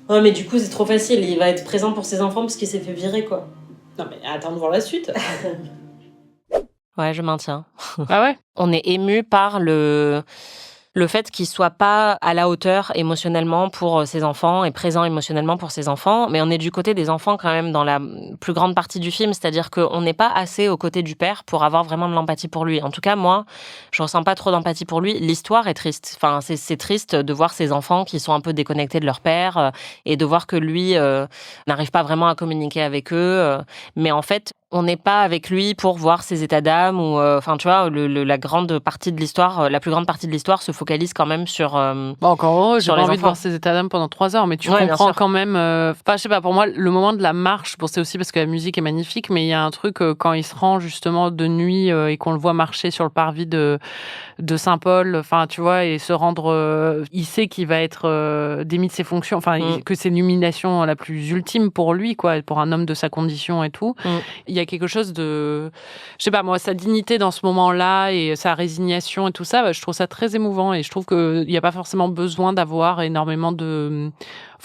Ouais, mais du coup, c'est trop facile. Il va être présent pour ses enfants parce qu'il s'est fait virer, quoi. Non, mais attends de voir la suite. Ouais, je maintiens. Ah ouais ? On est ému par le fait qu'il soit pas à la hauteur émotionnellement pour ses enfants et présent émotionnellement pour ses enfants, mais on est du côté des enfants quand même dans la plus grande partie du film, c'est-à-dire qu'on n'est pas assez aux côtés du père pour avoir vraiment de l'empathie pour lui. En tout cas, moi, je ressens pas trop d'empathie pour lui. L'histoire est triste. C'est triste de voir ces enfants qui sont un peu déconnectés de leur père et de voir que lui n'arrive pas vraiment à communiquer avec eux. Mais en fait, on n'est pas avec lui pour voir ses états d'âme ou tu vois, la grande partie de l'histoire, la plus grande partie de l'histoire se focalise quand même sur encore heureux, j'ai sur pas les envie de enfants. voir ses états d'âme pendant 3 heures, mais tu comprends quand même je sais pas, pour moi le moment de la marche, c'est aussi parce que la musique est magnifique, mais il y a un truc quand il se rend justement de nuit et qu'on le voit marcher sur le parvis de Saint-Paul, tu vois, et se rendre il sait qu'il va être démis de ses fonctions, que c'est l'humiliation la plus ultime pour lui, quoi, pour un homme de sa condition et tout. Il y a quelque chose de, je sais pas moi, sa dignité dans ce moment-là et sa résignation et tout ça, je trouve ça très émouvant et je trouve qu'il n'y a pas forcément besoin d'avoir énormément de...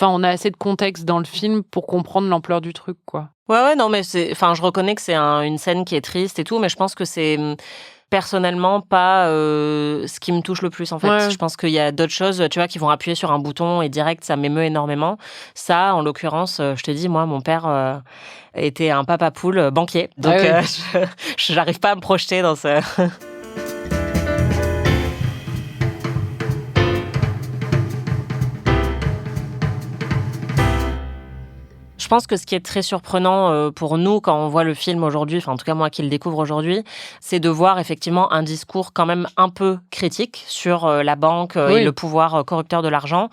on a assez de contexte dans le film pour comprendre l'ampleur du truc, quoi. Ouais, non, mais je reconnais que c'est une scène qui est triste et tout, mais je pense que c'est personnellement pas ce qui me touche le plus, en fait. Ouais. Je pense qu'il y a d'autres choses, tu vois, qui vont appuyer sur un bouton et direct, ça m'émeut énormément. Ça, en l'occurrence, je te dis, moi, mon père était un papa poule banquier, donc j'arrive pas à me projeter dans ce... Je Je pense que ce qui est très surprenant pour nous quand on voit le film aujourd'hui, enfin en tout cas moi qui le découvre aujourd'hui, c'est de voir effectivement un discours quand même un peu critique sur la banque et le pouvoir corrupteur de l'argent,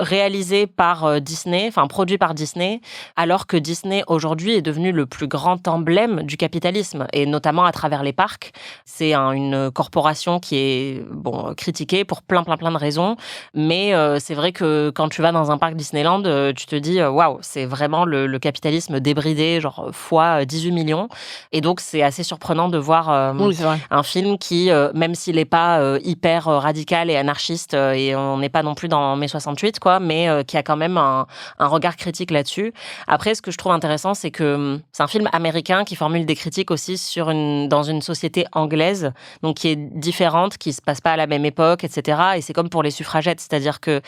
réalisé par Disney, enfin produit par Disney, alors que Disney aujourd'hui est devenu le plus grand emblème du capitalisme, et notamment à travers les parcs. C'est une corporation qui est critiquée pour plein de raisons, mais c'est vrai que quand tu vas dans un parc Disneyland, tu te dis waouh, c'est vraiment le capitalisme débridé, genre fois 18 millions, et donc c'est assez surprenant de voir un film qui, même s'il n'est pas hyper radical et anarchiste, et on n'est pas non plus dans mai 68, mais qui a quand même un regard critique là-dessus. Après, ce que je trouve intéressant, c'est que c'est un film américain qui formule des critiques aussi dans une société anglaise, donc qui est différente, qui se passe pas à la même époque, etc. Et c'est comme pour les suffragettes, c'est-à-dire que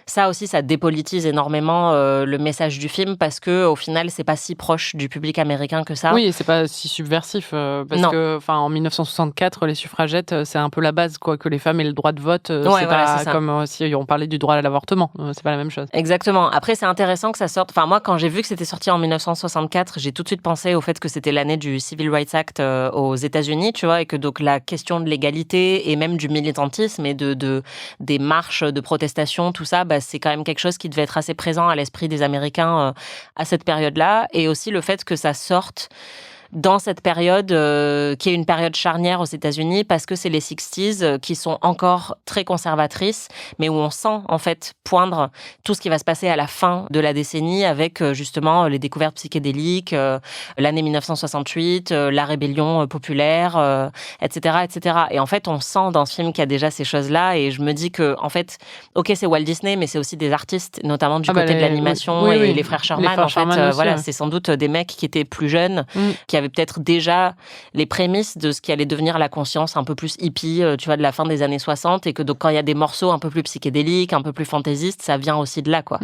ça aussi, ça dépolitise énormément le message du film, parce que au final, c'est pas si proche du public américain que ça. Oui, et c'est pas si subversif parce que, en 1964, les suffragettes, c'est un peu la base, quoi, que les femmes aient le droit de vote. C'est pas comme si on parlait du droit à l'avortement. C'est pas la même chose. Exactement. Après, c'est intéressant que ça sorte. Enfin, moi, quand j'ai vu que c'était sorti en 1964, j'ai tout de suite pensé au fait que c'était l'année du Civil Rights Act aux États-Unis, tu vois, et que donc la question de l'égalité et même du militantisme et des marches de protestation, tout ça, c'est quand même quelque chose qui devait être assez présent à l'esprit des Américains à cette période-là. Et aussi le fait que ça sorte dans cette période qui est une période charnière aux États-Unis, parce que c'est les 60s qui sont encore très conservatrices, mais où on sent en fait poindre tout ce qui va se passer à la fin de la décennie, avec justement les découvertes psychédéliques, l'année 1968, la rébellion populaire, etc., etc. Et en fait, on sent dans ce film qu'il y a déjà ces choses-là, et je me dis que en fait, ok, c'est Walt Disney, mais c'est aussi des artistes, notamment du côté de l'animation, et les frères Sherman. C'est sans doute des mecs qui étaient plus jeunes, qui avaient peut-être déjà les prémices de ce qui allait devenir la conscience un peu plus hippie, tu vois, de la fin des années 60, et que donc quand il y a des morceaux un peu plus psychédéliques, un peu plus fantaisistes, ça vient aussi de là, quoi.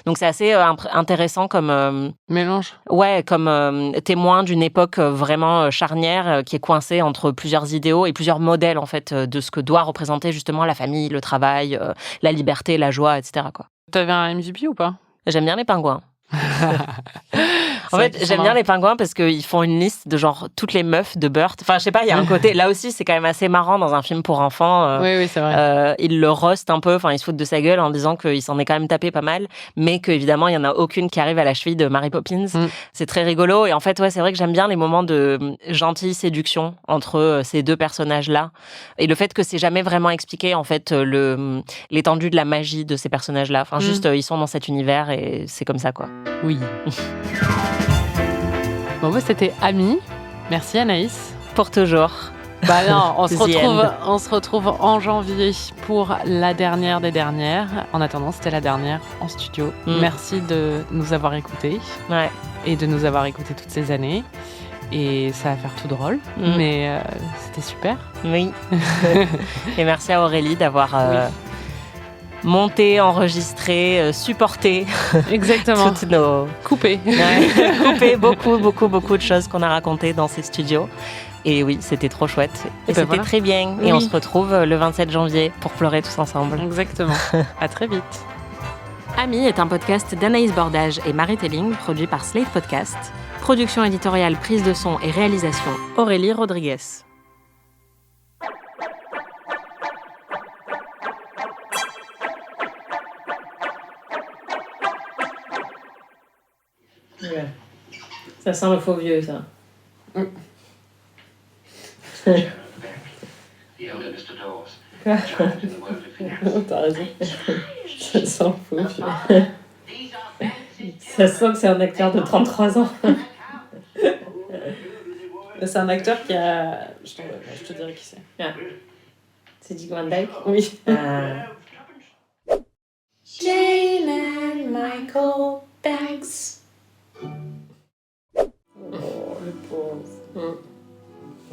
Donc c'est assez intéressant comme mélange. Ouais, comme témoin d'une époque vraiment charnière qui est coincée entre plusieurs idéaux et plusieurs modèles en fait de ce que doit représenter justement la famille, le travail, la liberté, la joie, etc., quoi. T'avais un MVP ou pas? J'aime bien les pingouins. En fait, j'aime bien les pingouins parce qu'ils font une liste de genre toutes les meufs de Burt. Enfin, je sais pas, il y a un côté... Là aussi, c'est quand même assez marrant dans un film pour enfants. Oui, c'est vrai. Ils le roastent un peu, enfin, ils se foutent de sa gueule en disant qu'il s'en est quand même tapé pas mal, mais qu'évidemment, il y en a aucune qui arrive à la cheville de Mary Poppins. C'est très rigolo. Et en fait, ouais, c'est vrai que j'aime bien les moments de gentille séduction entre ces deux personnages-là. Et le fait que c'est jamais vraiment expliqué, en fait, l'étendue de la magie de ces personnages-là. Enfin, juste, ils sont dans cet univers et c'est comme ça, quoi. Oui. Bon, c'était Amis. Merci Anaïs. Pour toujours. Bah non, on se retrouve en janvier pour la dernière des dernières. En attendant, c'était la dernière en studio. Merci de nous avoir écoutés. Ouais. Et de nous avoir écoutés toutes ces années. Et ça va faire tout drôle, mais c'était super. Oui. Et merci à Aurélie d'avoir... monter, enregistrer, supporter. Exactement. Toutes nos... Couper. Couper beaucoup de choses qu'on a racontées dans ces studios. Et oui, c'était trop chouette. Et c'était très bien. Et on se retrouve le 27 janvier pour pleurer tous ensemble. Exactement. À très vite. Amis est un podcast d'Anaïs Bordage et Marie Telling, produit par Slate Podcast. Production éditoriale, prise de son et réalisation, Aurélie Rodriguez. Ouais. Ça sent le faux vieux, ça. T'as raison. Ça sent le faux vieux. Ça sent que c'est un acteur de 33 ans. C'est un acteur qui a... Je te dirai qui c'est. Yeah. C'est Dick Van Dyke? Oui. Jane and Michael Banks. Oh, le pauvre. Bon,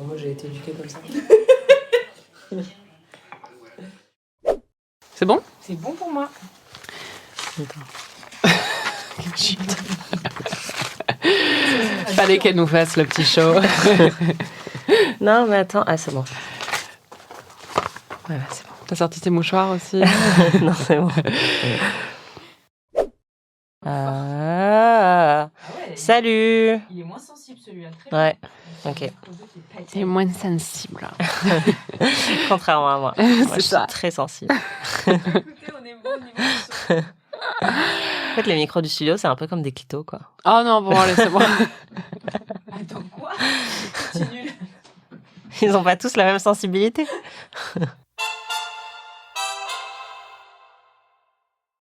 moi, j'ai été éduquée comme ça. C'est bon? C'est bon pour moi. Fallait qu'elle nous fasse le petit show. Non, mais attends. Ah, c'est bon. Voilà, c'est bon. T'as sorti tes mouchoirs aussi? Non, c'est bon. Salut. Il est moins sensible celui-là. Ouais, ok. C'est moins sensible. Contrairement à moi. C'est Moi, je suis ça. très sensible. Écoutez, on est bon au niveau du son. En fait, les micros du studio, c'est un peu comme des clitos, quoi. Oh non, bon, laissez-moi. Attends, quoi? Continue. Ils n'ont pas tous la même sensibilité.